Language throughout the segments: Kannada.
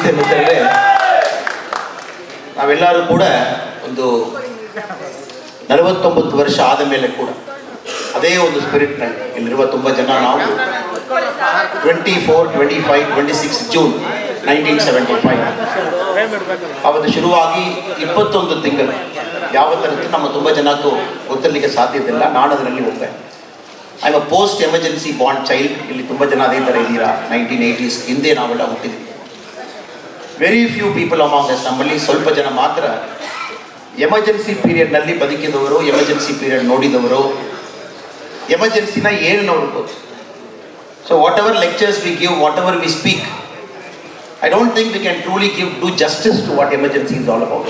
ಅನಿಸುತ್ತೆ ಅಂತಂದರೆ, ನಾವೆಲ್ಲರೂ ಕೂಡ ಒಂದು 49 ವರ್ಷ ಆದ ಮೇಲೆ ಕೂಡ ಅದೇ ಒಂದು ಸ್ಪಿರಿಟ್ನಲ್ಲಿ ಇಲ್ಲಿರುವ ತುಂಬ ಜನ ನಾವು 24, 25, 26 ಜೂನ್ 1975 ಅವತ್ತು ಶುರುವಾಗಿ 21 ತಿಂಗಳು ಯಾವತ್ತಂತೂ ನಮ್ಮ ತುಂಬ ಜನಕ್ಕೂ ಗೊತ್ತಿರಲಿಕ್ಕೆ ಸಾಧ್ಯತೆ ಇಲ್ಲ. ನಾನು ಅದರಲ್ಲಿ ಹೋಗ್ತೇನೆ. I am a post emergency ಬಾಂಡ್ ಚೈಲ್ಡ್. ಇಲ್ಲಿ ತುಂಬ ಜನ ಅದೇ ಥರ ಇದ್ದೀರಾ. 1980s ಹಿಂದೆ ನಾವೆಲ್ಲ ಹುಟ್ಟಿದ್ವಿ. Very few people among us. ನಮ್ಮಲ್ಲಿ ಸ್ವಲ್ಪ ಜನ ಮಾತ್ರ ಎಮರ್ಜೆನ್ಸಿ ಪೀರಿಯಡ್ನಲ್ಲಿ ಬದುಕಿದವರು, ಎಮರ್ಜೆನ್ಸಿ ಪೀರಿಯಡ್ ನೋಡಿದವರು, ಎಮರ್ಜೆನ್ಸಿನ ಏನು ನೋಡ್ಬೋದು. So whatever lectures we give, whatever we speak, I don't think we can truly do justice to what emergency is all about.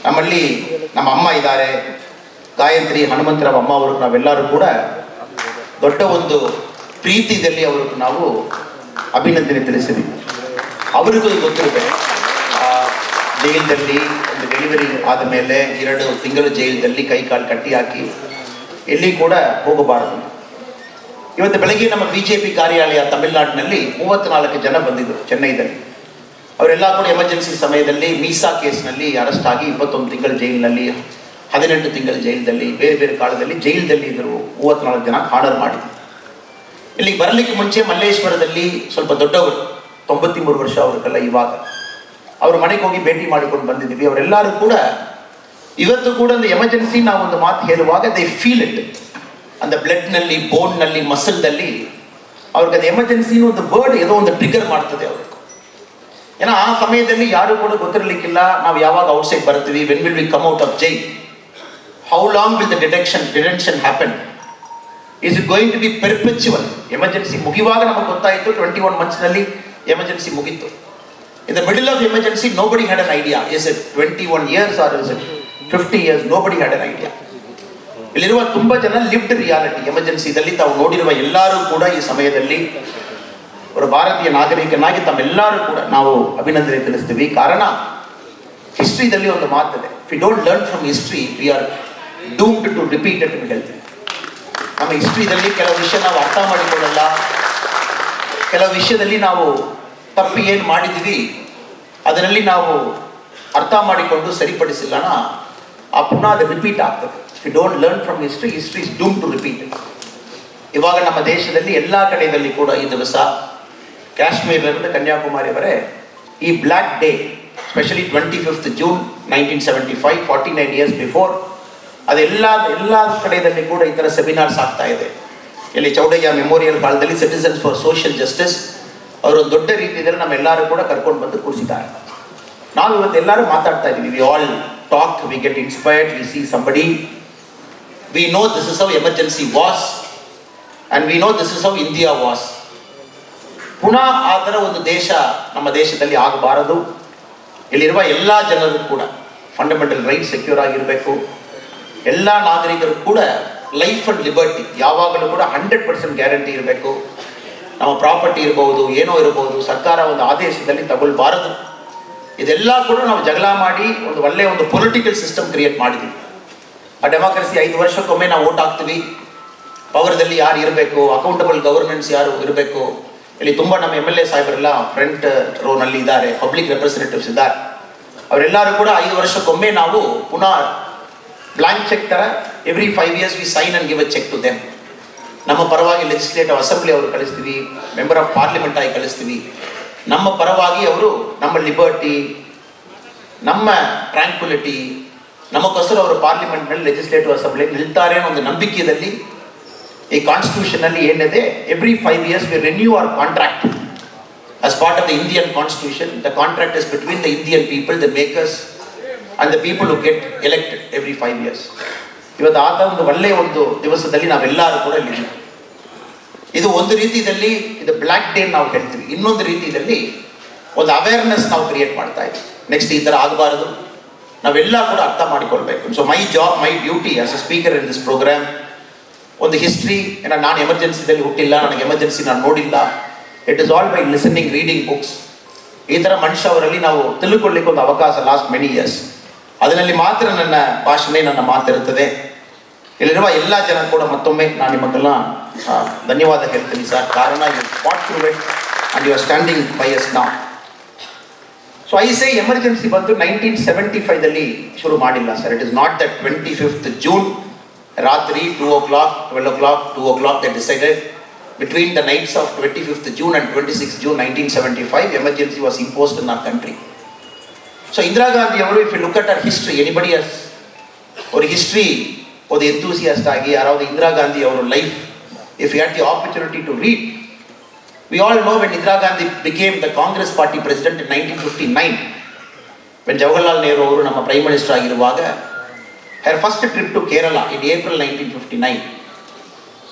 ನಮ್ಮಲ್ಲಿ ನಮ್ಮ ಅಮ್ಮ ಇದ್ದಾರೆ, ಗಾಯತ್ರಿ ಹನುಮಂತರಾವ್ ಅಮ್ಮ ಅವರು, ನಾವೆಲ್ಲರೂ ಕೂಡ ದೊಡ್ಡ ಒಂದು ಪ್ರೀತಿಯಲ್ಲಿ ಅವ್ರಿಗೆ ನಾವು ಅಭಿನಂದನೆ ತಿಳಿಸಿದ್ವಿ. ಅವರಿಗೂ ಗೊತ್ತಿರುತ್ತೆ, ಜೈಲಲ್ಲಿ ಒಂದು ಡೆಲಿವರಿ ಆದ ಮೇಲೆ 2 ತಿಂಗಳು ಜೈಲಲ್ಲಿ ಕೈ ಕಾಲು ಕಟ್ಟಿ ಹಾಕಿ ಎಲ್ಲಿ ಕೂಡ ಹೋಗಬಾರದು. ಇವತ್ತು ಬೆಳಗ್ಗೆ ನಮ್ಮ BJP ಕಾರ್ಯಾಲಯ ತಮಿಳುನಾಡಿನಲ್ಲಿ 34 ಜನ ಬಂದಿದ್ದರು ಚೆನ್ನೈದಲ್ಲಿ. ಅವರೆಲ್ಲ ಕೂಡ ಎಮರ್ಜೆನ್ಸಿ ಸಮಯದಲ್ಲಿ ಮೀಸಾ ಕೇಸ್ನಲ್ಲಿ ಅರೆಸ್ಟ್ ಆಗಿ 21 ತಿಂಗಳು ಜೈಲಿನಲ್ಲಿ, 18 ತಿಂಗಳ ಜೈಲದಲ್ಲಿ, ಬೇರೆ ಬೇರೆ ಕಾಲದಲ್ಲಿ ಜೈಲದಲ್ಲಿ ಇದ್ದರು. 34 ಜನ ಆರ್ಡರ್ ಮಾಡಿದ್ರು. ಇಲ್ಲಿಗೆ ಬರಲಿಕ್ಕೆ ಮುಂಚೆ ಮಲ್ಲೇಶ್ವರದಲ್ಲಿ ಸ್ವಲ್ಪ ದೊಡ್ಡವರು, 93 ವರ್ಷ ಅವ್ರಿಗೆಲ್ಲ ಇವಾಗ, ಅವ್ರ ಮನೆಗೆ ಹೋಗಿ ಭೇಟಿ ಮಾಡಿಕೊಂಡು ಬಂದಿದ್ದೀವಿ. ಅವರೆಲ್ಲರೂ ಕೂಡ ಇವತ್ತು ಕೂಡ ಒಂದು ಎಮರ್ಜೆನ್ಸಿ ನಾವೊಂದು ಮಾತು ಹೇಳುವಾಗ ದೇ ಫೀಲ್ ಇಟ್, அந்த ಬ್ಲಡ್ನಲ್ಲಿ, ಬೋನ್ನಲ್ಲಿ, ಮಸಲ್ದಲ್ಲಿ ಅವ್ರಿಗೆ ಅದು ಎಮರ್ಜೆನ್ಸಿನೂ ಒಂದು ವರ್ಡ್ ಏನೋ ಒಂದು ಟ್ರಿಗರ್ ಮಾಡ್ತದೆ ಅವ್ರಿಗೆ. ಏನೋ ಆ ಸಮಯದಲ್ಲಿ ಯಾರು ಕೂಡ ಗೊತ್ತಿರಲಿಕ್ಕಿಲ್ಲ ನಾವು ಯಾವಾಗ ಔಟ್ಸೈಡ್ ಬರ್ತೀವಿ, when will we come out of jail, how long will the detention happen, is it going to be perpetual. Emergency ಮುಗಿಯುವಾಗ ನಮಗೆ ಗೊತ್ತಾಯಿತು 21 ಮಂತ್ಸ್ನಲ್ಲಿ ಎಮರ್ಜೆನ್ಸಿ ಮುಗೀತು. In the middle of emergency nobody had an idea. Is it 21 years or is it 50 years? Nobody had an idea. ಇಲ್ಲಿರುವ ತುಂಬ ಜನ ಲಿವ್ಡ್ ರಿಯಾಲಿಟಿ ಎಮರ್ಜೆನ್ಸಿದಲ್ಲಿ ತಾವು ನೋಡಿರುವ ಎಲ್ಲರೂ ಕೂಡ ಈ ಸಮಯದಲ್ಲಿ ಅವರ ಭಾರತೀಯ ನಾಗರಿಕನಾಗಿ ತಮ್ಮೆಲ್ಲರೂ ಕೂಡ ನಾವು ಅಭಿನಂದನೆ ತಿಳಿಸ್ತೀವಿ. ಕಾರಣ ಹಿಸ್ಟ್ರಿದಲ್ಲಿ ಒಂದು ಮಾತಿದೆ, we don't learn from history we are doomed to repeat it ಅಂತ ಹೇಳ್ತೀವಿ. ನಮ್ಮ ಹಿಸ್ಟ್ರಿದಲ್ಲಿ ಕೆಲವು ವಿಷಯ ನಾವು ಅರ್ಥ ಮಾಡಿಕೊಳ್ಳಲ್ಲ, ಕೆಲವು ವಿಷಯದಲ್ಲಿ ನಾವು ತಪ್ಪು ಏನು ಮಾಡಿದ್ದೀವಿ ಅದರಲ್ಲಿ ನಾವು ಅರ್ಥ ಮಾಡಿಕೊಂಡು ಸರಿಪಡಿಸಿಲ್ಲನ ಆ ಪುನಃ ಅದು ರಿಪೀಟ್ ಆಗ್ತದೆ. We don't learn from history, history is doomed to repeat. ಇವಾಗ ನಮ್ಮ ದೇಶದಲ್ಲಿ ಎಲ್ಲ ಕಡೆಯಲ್ಲಿ ಕೂಡ ಈ ದಿವಸ ಕಾಶ್ಮೀರದಿಂದ ಕನ್ಯಾಕುಮಾರಿವರೆ ಈ black day, specially 25th June 1975, 49 years before, ಅದೆಲ್ಲ ಕಡೆಯಲ್ಲಿ ಕೂಡ ಈ ಥರ ಸೆಮಿನಾರ್ಸ್ ಆಗ್ತಾ ಇದೆ. ಇಲ್ಲಿ ಚೌಡಯ್ಯ ಮೆಮೋರಿಯಲ್ ಹಾಲ್ದಲ್ಲಿ ಸಿಟಿಸನ್ಸ್ ಫಾರ್ ಸೋಷಿಯಲ್ ಜಸ್ಟಿಸ್ ಅವರು ಒಂದು ದೊಡ್ಡ ರೀತಿಯಲ್ಲಿ ನಮ್ಮೆಲ್ಲರೂ ಕೂಡ ಕರ್ಕೊಂಡು ಬಂದು ಕೂರಿಸಿದ್ದಾರೆ. ನಾವು ಇವತ್ತು ಎಲ್ಲರೂ ಮಾತಾಡ್ತಾ ಇದ್ದೀವಿ, we all talk, we get inspired, we see somebody, we know this is how emergency was and we know this is how India was. ಪುನಃ ಆ ಥರ ಒಂದು ದೇಶ ನಮ್ಮ ದೇಶದಲ್ಲಿ ಆಗಬಾರದು. ಇಲ್ಲಿರುವ ಎಲ್ಲ ಜನರು ಕೂಡ ಫಂಡಮೆಂಟಲ್ ರೈಟ್ ಸೆಕ್ಯೂರ್ ಆಗಿರಬೇಕು. ಎಲ್ಲ ನಾಗರಿಕರು ಕೂಡ ಲೈಫ್ ಆ್ಯಂಡ್ ಲಿಬರ್ಟಿ ಯಾವಾಗಲೂ ಕೂಡ 100% ಗ್ಯಾರಂಟಿ ಇರಬೇಕು. ನಮ್ಮ ಪ್ರಾಪರ್ಟಿ ಇರ್ಬೋದು, ಏನೋ ಇರ್ಬೋದು, ಸರ್ಕಾರ ಒಂದು ಆದೇಶದಲ್ಲಿ ತಗೊಳ್ಬಾರದು. ಇದೆಲ್ಲ ಕೂಡ ನಾವು ಜಗಳ ಮಾಡಿ ಒಂದು ಒಳ್ಳೆಯ ಒಂದು ಪೊಲಿಟಿಕಲ್ ಸಿಸ್ಟಮ್ ಕ್ರಿಯೇಟ್ ಮಾಡಿದ್ವಿ. ಆ ಡೆಮಾಕ್ರಸಿ 5 ವರ್ಷಕ್ಕೊಮ್ಮೆ ನಾವು ವೋಟ್ ಹಾಕ್ತೀವಿ. ಪವರ್ದಲ್ಲಿ ಯಾರು ಇರಬೇಕು, ಅಕೌಂಟಬಲ್ ಗವರ್ನೆನ್ಸ್ ಯಾರು ಇರಬೇಕು. ಇಲ್ಲಿ ತುಂಬ ನಮ್ಮ MLA ಸಾಹೇಬರೆಲ್ಲ ಫ್ರಂಟ್ ರೋನಲ್ಲಿ ಇದ್ದಾರೆ, ಪಬ್ಲಿಕ್ ರೆಪ್ರೆಸೆಂಟೇಟಿವ್ಸ್ ಇದ್ದಾರೆ. ಅವರೆಲ್ಲರೂ ಕೂಡ 5 ವರ್ಷಕ್ಕೊಮ್ಮೆ ನಾವು ಪುನಃ ಬ್ಲಾಂಕ್ ಚೆಕ್ ಥರ every 5 years we sign and give a cheque to them. ನಮ್ಮ ಪರವಾಗಿ ಲೆಜಿಸ್ಲೇಟಿವ್ ಅಸೆಂಬ್ಲಿ ಅವರು ಕಳಿಸ್ತೀವಿ, ಮೆಂಬರ್ ಆಫ್ ಪಾರ್ಲಿಮೆಂಟ್ ಆಗಿ ಕಳಿಸ್ತೀವಿ. ನಮ್ಮ ಪರವಾಗಿ ಅವರು ನಮ್ಮ ಲಿಬರ್ಟಿ, ನಮ್ಮ ಟ್ರ್ಯಾಂಕ್ವಿಲಿಟಿ, ನಮಗೋಸ್ಕರ ಅವರು ಪಾರ್ಲಿಮೆಂಟ್ನಲ್ಲಿ ಲೆಜಿಸ್ಲೇಟಿವ್ ಅಸೆಂಬ್ಲಿ ನಿಲ್ತಾರೆ ಅನ್ನೋ ಒಂದು ನಂಬಿಕೆಯಲ್ಲಿ ಈ ಕಾನ್ಸ್ಟಿಟ್ಯೂಷನಲ್ಲಿ ಏನಿದೆ, every 5 years we renew our contract as part of the Indian constitution. The contract is between the Indian people, the makers and the people who get elected every 5 years. ಇವತ್ತು ಆತ ಒಂದು ಒಳ್ಳೆಯ ಒಂದು ದಿವಸದಲ್ಲಿ ನಾವೆಲ್ಲರೂ ಕೂಡ ಇಲ್ಲಿದ್ದೀವಿ. ಇದು ಒಂದು ರೀತಿಯಲ್ಲಿ ಇದು ಬ್ಲ್ಯಾಕ್ ಡೇ ನಾವು ಹೇಳ್ತೀವಿ. ಇನ್ನೊಂದು ರೀತಿಯಲ್ಲಿ ಒಂದು ಅವೇರ್ನೆಸ್ ನಾವು ಕ್ರಿಯೇಟ್ ಮಾಡ್ತಾ ಇದ್ದೀವಿ. ನೆಕ್ಸ್ಟ್ ಈ ಥರ ಆಗಬಾರದು, ನಾವೆಲ್ಲ ಕೂಡ ಅರ್ಥ ಮಾಡಿಕೊಳ್ಬೇಕು. So my job, my duty as a speaker in this programme, ಒಂದು ಹಿಸ್ಟ್ರಿ, ನಾನು ಎಮರ್ಜೆನ್ಸಿದಲ್ಲಿ ಹುಟ್ಟಿಲ್ಲ, ನನಗೆ ಎಮರ್ಜೆನ್ಸಿ ನಾನು ನೋಡಿಲ್ಲ. It is all by listening, reading books. ಈ ಥರ ಮನುಷ್ಯ ಅವರಲ್ಲಿ ನಾವು ತಿಳ್ಕೊಳ್ಳಿಕ್ಕೆ ಒಂದು ಅವಕಾಶ ಲಾಸ್ಟ್ ಮೆನಿ ಇಯರ್ಸ್. ಅದರಲ್ಲಿ ಮಾತ್ರ ನನ್ನ ಭಾಷಣೆ, ನನ್ನ ಮಾತಿರುತ್ತದೆ. ಇಲ್ಲಿರುವ ಎಲ್ಲ ಜನ ಕೂಡ ಮತ್ತೊಮ್ಮೆ ನಾನು ನಿಮಗೆಲ್ಲ ಧನ್ಯವಾದ ಹೇಳ್ತೀನಿ ಸರ್. ಕಾರಣ you fought through it and you are standing by us now. So I say emergency ಬಂದು 1975ದಲ್ಲಿ ಶುರು ಮಾಡಿಲ್ಲ sir. It is not that 25th June ರಾತ್ರಿ 2 o'clock, 12 o'clock, 2 o'clock they decided. Between the nights of 25th June and 26th June 1975, emergency was imposed in our country. So Indira Gandhi ಅವರು, if you look at her history, anybody has or history or the enthusiast ಆಗಿ ಯಾರಾவது ಇಂದಿರಾ ಗಾಂಧಿ ಅವರ life, if you had the opportunity to read, we all know when Indira Gandhi became the Congress party president in 1959, when Jawaharlal Nehru ಅವರು ನಮ್ಮ ಪ್ರೈಮ್ ಮಿನಿಸ್ಟರ್ ಆಗಿರುವಾಗ, her first trip to Kerala in April 1959,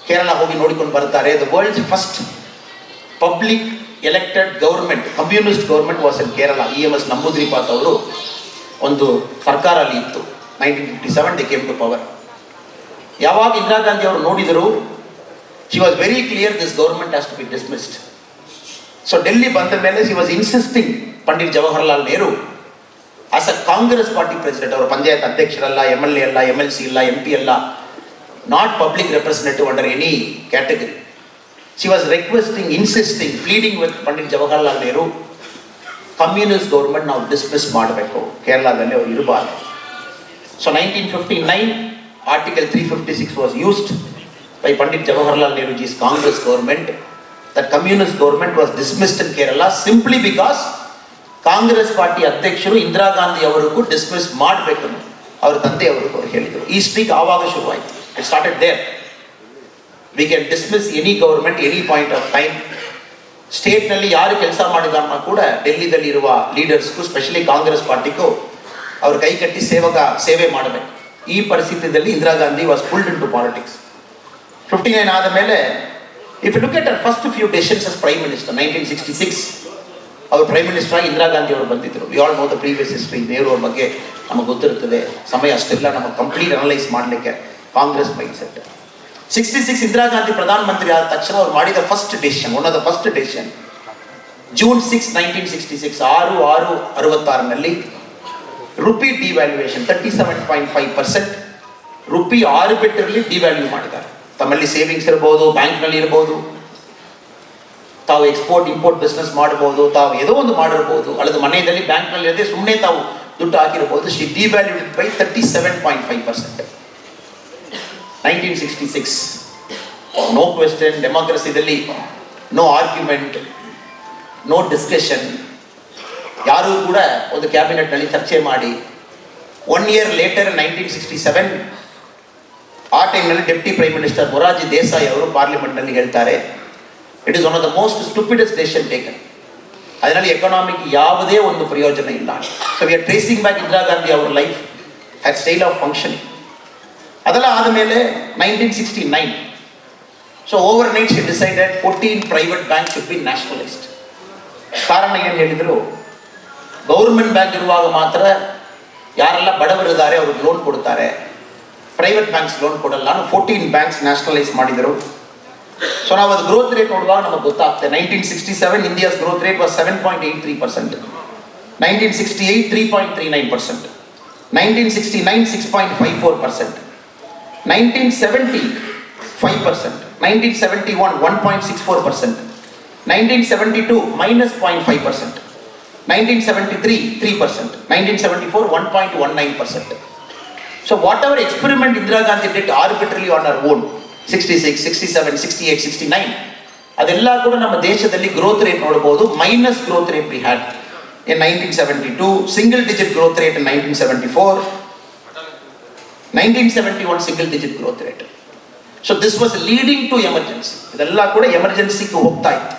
Kerala ಹೋಗಿ ನೋಡಿಕೊಂಡು ಬರ್ತಾರೆ. The world's first public elected government, communist government was in Kerala. EMS Namboodiripad ಅವರು ಒಂದು ಸರ್ಕಾರ ಅಲ್ಲಿ ಇತ್ತು. 1957 ದೇ ಕೇಮ್ ಟು ಪವರ್. ಯಾವಾಗ ಇಂದಿರಾ ಗಾಂಧಿ ಅವರು ನೋಡಿದರು, she was very clear this government has to be dismissed. So Delhi ಬಂದ ಮೇಲೆ she was insisting Pandit Jawaharlal Nehru as a Congress party president, ಅವರು ಪಂಚಾಯತ್ ಅಧ್ಯಕ್ಷರಲ್ಲ, MLA ಅಲ್ಲ, MLC ಇಲ್ಲ, MP ಅಲ್ಲ, not public representative under any category. She was requesting, insisting, pleading with Pandit Jawaharlal Nehru, communist government now dismiss ಮಾಡಬೇಕು, ಕೇರಳದಲ್ಲಿ ಅವರು ಇರಬಾರದು. So 1959 Article 356 was used by Pandit Jawaharlal Nehruji's Congress government. That communist government was dismissed in Kerala simply because Congress party ಅಧ್ಯಕ್ಷರು ಇಂದಿರಾ ಗಾಂಧಿ ಅವರಿಗೂ ಡಿಸ್ಮಿಸ್ ಮಾಡಬೇಕು ಅವ್ರ ತಂದೆ ಅವರು ಹೇಳಿದರು. ಈ ಸ್ಟ್ರೀಕ್ ಆವಾಗ ಶುರುವಾಯಿತು. It started there. We can dismiss any government any point of time. ಸ್ಟೇಟ್ನಲ್ಲಿ ಯಾರು ಕೆಲಸ ಮಾಡಿದಾರನ್ನ ಕೂಡ ಡೆಲ್ಲಿದಲ್ಲಿ ಇರುವ ಲೀಡರ್ಸ್ಗೂ, ಸ್ಪೆಷಲಿ ಕಾಂಗ್ರೆಸ್ ಪಾರ್ಟಿಗೂ ಅವ್ರ ಕೈ ಕಟ್ಟಿ ಸೇವೆ ಮಾಡಬೇಕು. ಈ ಪರಿಸ್ಥಿತಿಯಲ್ಲಿ Indira Gandhi was pulled in to politics. 59 ಆದ ಮೇಲೆ, if you look at our first few decisions as prime minister, 1966 ಅವರು ಪ್ರೈಮ್ ಮಿನಿಸ್ಟರ್ ಆಗಿ ಇಂದಿರಾ ಗಾಂಧಿ ಅವರು ಬಂದಿದ್ದರು. We all know the previous history. Nehru ಅವ್ರ ಬಗ್ಗೆ ನಮಗೆ ಗೊತ್ತಿರುತ್ತದೆ. ಸಮಯ ಅಷ್ಟೆಲ್ಲ ನಮಗೆ ಕಂಪ್ಲೀಟ್ ಅನಲೈಸ್ ಮಾಡಲಿಕ್ಕೆ. Congress mind set. 66 ಇಂದಿರಾ ಗಾಂಧಿ ಪ್ರಧಾನ ಮಂತ್ರಿ ಆದ ತಕ್ಷಣ ಅವ್ರು ಮಾಡಿದ first decision, one of the first decision, June 6, 1966, 6/66 rupee devaluation 37.5%. Rupee arbitrarily devalue ಮಾಡಿದ್ದಾರೆ. ತಮ್ಮಲ್ಲಿ ಸೇವಿಂಗ್ಸ್ ಇರ್ಬೋದು, ಬ್ಯಾಂಕ್ನಲ್ಲಿ ಇರ್ಬೋದು, ತಾವು ಎಕ್ಸ್ಪೋರ್ಟ್ ಇಂಪೋರ್ಟ್ ಬಿಸ್ನೆಸ್ ಮಾಡ್ಬೋದು, ತಾವು ಏನೋ ಒಂದು ಮಾಡಿರ್ಬೋದು, ಅಲ್ಲದ ಮನೆಯಲ್ಲಿ ಬ್ಯಾಂಕ್ನಲ್ಲಿ ಇರದೆ ಸುಮ್ಮನೆ ತಾವು ದುಡ್ಡು ಹಾಕಿರ್ಬೋದು. She devalued by 37.5%. 1966, no question, ಡೆಮಾಕ್ರಸಿದಲ್ಲಿ ನೋ ಆರ್ಗ್ಯುಮೆಂಟ್, ನೋ ಡಿಸ್ಕಷನ್. ಯಾರೂ ಕೂಡ ಒಂದು ಕ್ಯಾಬಿನೆಟ್ನಲ್ಲಿ ಚರ್ಚೆ ಮಾಡಿ 1 year later 1967, ಆ ಟೈಮ್ನಲ್ಲಿ deputy prime minister Morarji Desai ಅವರು ಪಾರ್ಲಿಮೆಂಟ್ನಲ್ಲಿ ಹೇಳ್ತಾರೆ, it is one of the most stupidest decision taken. ಅದರಲ್ಲಿ ಎಕನಾಮಿಕ್ ಯಾವುದೇ ಒಂದು ಪ್ರಯೋಜನ ಇಲ್ಲ. So we are tracing back Indira Gandhi ಅವರ life had style of functioning. ಅದೆಲ್ಲ ಆದಮೇಲೆ 1969, so overnight she decided 14 private bank should be nationalised. ಕಾರಣ ಏನು ಹೇಳಿದರು, ಗೌರ್ಮೆಂಟ್ ಬ್ಯಾಂಕ್ ಇರುವಾಗ ಮಾತ್ರ ಯಾರೆಲ್ಲ ಬಡವರಿದ್ದಾರೆ ಅವ್ರಿಗೆ ಲೋನ್ ಕೊಡ್ತಾರೆ, ಪ್ರೈವೇಟ್ ಬ್ಯಾಂಕ್ಸ್ ಲೋನ್ ಕೊಡಲ್ಲ. 14 ಬ್ಯಾಂಕ್ಸ್ ನ್ಯಾಷನಲೈಸ್ ಮಾಡಿದರು. ಸೊ ನಾವು ಅದು ಗ್ರೋತ್ ರೇಟ್ ನೋಡುವಾಗ ನಮಗೆ ಗೊತ್ತಾಗ್ತದೆ. 1967 India's growth rate was 7.83%, 1968 3.39%, 1969 6.54%, 1970 5%, 1971 1.64%, 1972 -0.5%, 1973 3%, 1974 1.19%. So whatever experiment Indira Gandhi did arbitrarily on her own, 66, 67, 68, 69, ಅದೆಲ್ಲ ಕೂಡ ನಮ್ಮ ದೇಶದಲ್ಲಿ ಗ್ರೋತ್ ರೇಟ್ ನೋಡಬಹುದು. Minus growth rate we had in 1972, single digit growth rate in 1974, 1971 single digit growth rate. So this was leading to emergency. ಇದೆಲ್ಲ ಕೂಡ ಎಮರ್ಜೆನ್ಸಿಗೆ ಹೋಗ್ತಾ ಇತ್ತು.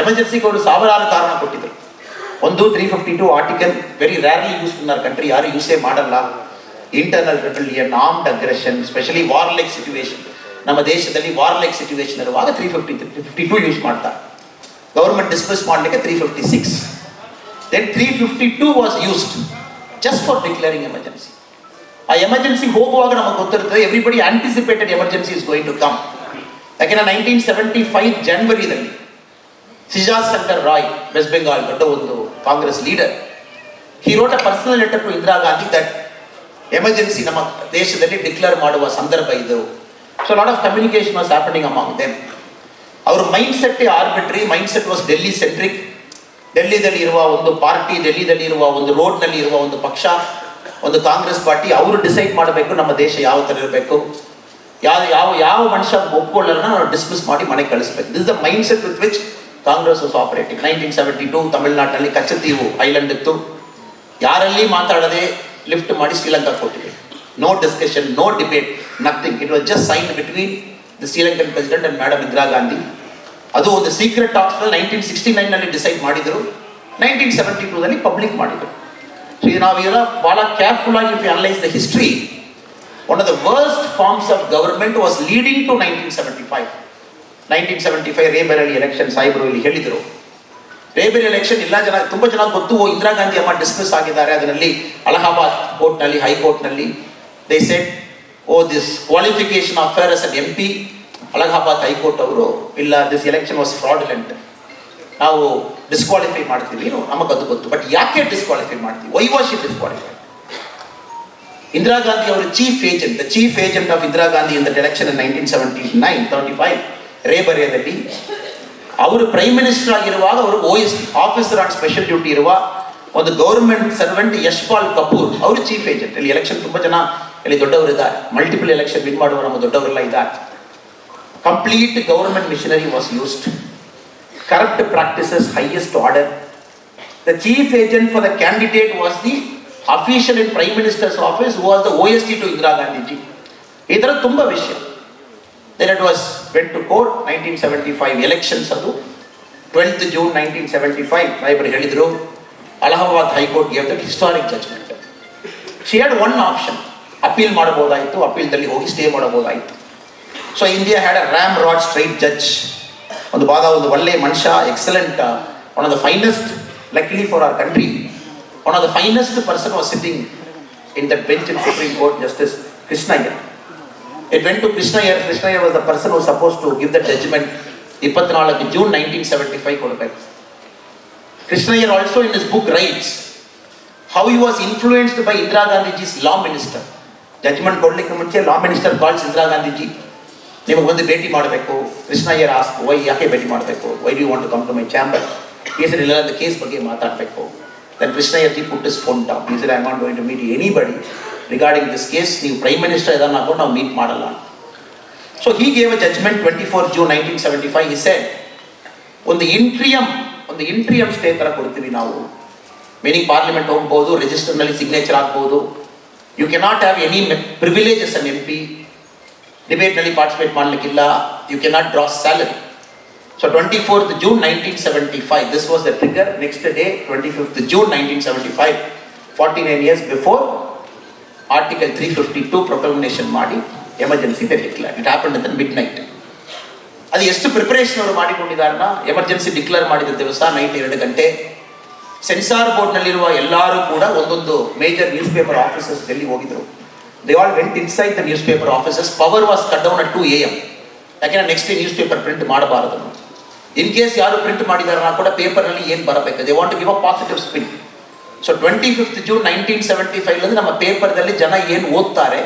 ಎಮರ್ಜೆನ್ಸಿಗೆ ಅವರು ಸಾವಿರಾರು ಕಾರಣ ಕೊಟ್ಟಿದ್ರು. ಒಂದು 352 article very rarely use in our country, ಯಾರು ಯೂಸೇ ಮಾಡಲ್ಲ. Internal rebellion, armed aggression, specially war like situation. ನಮ್ಮ ದೇಶದಲ್ಲಿ ವಾರ್ ಲೈಕ್ ಸಿಚುವೇಶನ್ ಇರುವಾಗ 352 ಯೂಸ್ ಮಾಡ್ತಾರೆ. ಗವರ್ಮೆಂಟ್ ಡಿಸ್ಮಿಸ್ ಮಾಡಲಿಕ್ಕೆ 356. Then 352 was used just for declaring emergency. ಆ ಎಮರ್ಜೆನ್ಸಿ ಹೋಗುವಾಗ ನಮಗೆ ಗೊತ್ತಿರ್ತದೆ, everybody anticipated emergency is going to come. ಯಾಕೆಂದ್ರೆ 1975 ಜನವರಿದಲ್ಲಿ ಸಿಜಾಸ್ ಶಂಕರ್ ರಾಯ್, ವೆಸ್ಟ್ ಬೆಂಗಾಲ್ ದೊಡ್ಡ ಒಂದು Congress leader, he wrote a personal letter to Indira Gandhi that emergency ನಮ್ಮ ದೇಶದಲ್ಲಿ ಡಿಕ್ಲೇರ್ ಮಾಡುವ ಸಂದರ್ಭ ಇದು. So lot of communication was happening among them. ಅವ್ರ mind set arbitrary, mind set was Delhi centric. ಡೆಲ್ಲಿದಲ್ಲಿ ಇರುವ ಒಂದು ಪಾರ್ಟಿ, ಡೆಲ್ಲಿದಲ್ಲಿ ಇರುವ ಒಂದು ರೋಡ್ನಲ್ಲಿ ಇರುವ ಒಂದು ಪಕ್ಷ, ಒಂದು ಕಾಂಗ್ರೆಸ್ ಪಾರ್ಟಿ, ಅವರು ಡಿಸೈಡ್ ಮಾಡಬೇಕು ನಮ್ಮ ದೇಶ ಯಾವ ಥರ ಇರಬೇಕು, ಯಾವ ಮನುಷ್ಯ ಒಪ್ಕೊಳ್ಳೋಣ ನಾವು ಡಿಸ್ಮಿಸ್ ಮಾಡಿ ಮನೆಗೆ ಕಳಿಸ್ಬೇಕು. This the mind set with which Congress was operating. 1972 ತಮಿಳುನಾಡಿನಲ್ಲಿ ಕಚ್ಚತೀವು ಐಲ್ಯಾಂಡ್ ಇತ್ತು, ಯಾರಲ್ಲಿ ಮಾತಾಡದೆ ಲಿಫ್ಟ್ ಮಾಡಿ ಶ್ರೀಲಂಕಾ ಕೊಟ್ಟಿದೆ. No discussion, no debate, nothing. It was just sign between the Sri Lankan president and madam Indira Gandhi. ಅದು ಒಂದು ಸೀಕ್ರೆಟ್ ಟಾಕ್ಸ್ 1969ನಲ್ಲಿ ಡಿಸೈಡ್ ಮಾಡಿದರು, 1972ದಲ್ಲಿ ಪಬ್ಲಿಕ್ ಮಾಡಿದರು. ಸೊ ಇದು ನಾವೆಲ್ಲ ಭಾಳ ಕೇರ್ಫುಲ್ ಆಗಿ if you analyse the history, one of the worst forms of government was leading to 1975 Rae Bareli election. ಸಾಹೇಬರು ಇಲ್ಲಿ ಹೇಳಿದರು, ರೇಬರೇಲಿ ಎಲೆಕ್ಷನ್ ಎಲ್ಲ ತುಂಬ ಜನ ಗೊತ್ತು. ಇಂದಿರಾ ಗಾಂಧಿ ಅಮ್ಮ ಡಿಸ್ಮಿಸ್ ಆಗಿದ್ದಾರೆ, ಅದರಲ್ಲಿ ಅಲಹಾಬಾದ್ ಕೋರ್ಟ್ನಲ್ಲಿ, ಹೈಕೋರ್ಟ್ನಲ್ಲಿ they said this qualification of fair as an MP. Allahabad high court ಅವರು ಇಲ್ಲ, ದಿಸ್ ಎಲೆಕ್ಷನ್ ವಾಸ್ ಫ್ರಾಡುಲೆಂಟ್, ನಾವು ಡಿಸ್ಕ್ವಾಲಿಫೈ ಮಾಡ್ತೀವಿ, ನಮಗದು ಗೊತ್ತು. ಬಟ್ ಯಾಕೆ ಡಿಸ್ಕ್ವಾಲಿಫೈ ಮಾಡ್ತೀವಿ? Why was she disqualify? Indira Gandhi ಅವರು chief agent of Indira Gandhi in that election in 1975 ರೇಬರೇದಲ್ಲಿ ಅವರು ಪ್ರೈಮ್ ಮಿನಿಸ್ಟರ್ ಆಗಿರುವಾಗ ಅವರು OSD officer on special duty ಇರುವ ಒಂದು ಗೌರ್ಮೆಂಟ್ ಸರ್ವೆಂಟ್ ಯಶ್ಪಾಲ್ ಕಪೂರ್ ಅವರು ಚೀಫ್ ಏಜೆಂಟ್. ಇಲ್ಲಿ ಎಲೆಕ್ಷನ್ ತುಂಬ ಜನ ಇಲ್ಲಿ ದೊಡ್ಡವರು ಇದ್ದಾರೆ, ಮಲ್ಟಿಪಲ್ ಎಲೆಕ್ಷನ್ ವಿನ್ ಮಾಡುವ ನಮ್ಮ ದೊಡ್ಡವರೆಲ್ಲ ಇದ್ದಾರೆ. Complete government machinery was used, corrupt practices highest order. The chief agent for the candidate was the official in prime minister's office who was the OSD to Indira Gandhiji. ಈ ಥರ ತುಂಬ ವಿಷಯ. Then it was went to court 1975 elections. ಅದು 12th June 1975 ಸಾಹೇಬರು ಹೇಳಿದರು, Allahabad high court gave that historic judgement. She had one option, appeal ಮಾಡಬಹುದಾಯಿತು, ಅಪೀಲ್ದಲ್ಲಿ ಹೋಗಿ ಸ್ಟೇ ಮಾಡಬಹುದಾಯಿತು. So India had a ramrod straight judge, ಒಂದು ಒಳ್ಳೆಯ ಮನುಷ್ಯ, excellent, one of the finest, luckily for our country, one of the finest person was sitting in that bench in supreme court, justice Krishnaiah. It went to Krishnaiyer. Krishnaiyer was the person who was supposed to give the judgment. 24 June 1975 ಕೊಡಬೇಕು. Krishnaiyer also in his book writes how he was influenced by Indira Gandhiji's law minister. Judgment ಕೊಡಲಿಕ್ಕೆ ಮುಂಚೆ law minister calls Indira Gandhiji, ನಿಮಗೆ ಬಂದು ಭೇಟಿ ಮಾಡಬೇಕು. Krishnaiyer asked, why, ಯಾಕೆ ಭೇಟಿ ಮಾಡಬೇಕು? Why do you want to come to my chamber? He said, ಇಲ್ಲ, the case ಬಗ್ಗೆ ಮಾತಾಡಬೇಕು. Then Krishnaiyer ji put his phone down. He said, I am not going to meet anybody regarding this case. ನೀವು ಪ್ರೈಮ್ ಮಿನಿಸ್ಟರ್ ಇದನ್ನು ಹಾಕೊಂಡು ನಾವು ಮೀಟ್ ಮಾಡಲ್ಲ. So he gave a judgement 24 June 1975. He said, ಒಂದು ಇಂಟ್ರಿಯಂ ಸ್ಟೇ ಥರ ಕೊಡ್ತೀವಿ ನಾವು, ಮೀನಿಂಗ್ ಪಾರ್ಲಿಮೆಂಟ್ ಹೋಗ್ಬೋದು, ರಿಜಿಸ್ಟರ್ನಲ್ಲಿ ಸಿಗ್ನೇಚರ್ ಆಗ್ಬೋದು, you cannot have any privileges an MP, ಡಿಬೇಟ್ನಲ್ಲಿ ಪಾರ್ಟಿಸಿಪೇಟ್ ಮಾಡಲಿಕ್ಕಿಲ್ಲ, you cannot draw salary. So 24th June 1975, this was the trigger. Next day 25th June 1975, 49 years before, Article 352 proclamation ಮಾಡಿ emergency declare. It happened in the mid night. ಅದು ಎಷ್ಟು ಪ್ರಿಪರೇಷನ್ ಅವರು ಮಾಡಿಕೊಂಡಿದ್ದಾರನ್ನ, ಎಮರ್ಜೆನ್ಸಿ ಡಿಕ್ಲೇರ್ ಮಾಡಿದ ದಿವಸ ನೈಟ್ 2 ಗಂಟೆ ಸೆನ್ಸಾರ್ ಬೋರ್ಡ್ನಲ್ಲಿರುವ ಎಲ್ಲರೂ ಕೂಡ ಒಂದೊಂದು major newspaper offices Delhi ಹೋಗಿದ್ರು. They all went inside the newspaper offices. Power was cut down at 2 AM. ಯಾಕೆಂದ್ರೆ next day newspaper print ಮಾಡಬಾರದು. ಇನ್ ಕೇಸ್ ಯಾರು ಪ್ರಿಂಟ್ ಮಾಡಿದಾರನ್ನ ಕೂಡ ಪೇಪರ್ನಲ್ಲಿ ಏನು ಬರಬೇಕು, they want to give a positive spin. So 25th June 1975 ನಮ್ಮ ಪೇಪರ್ದಲ್ಲಿ ಜನ ಏನು ಓದ್ತಾರೆ,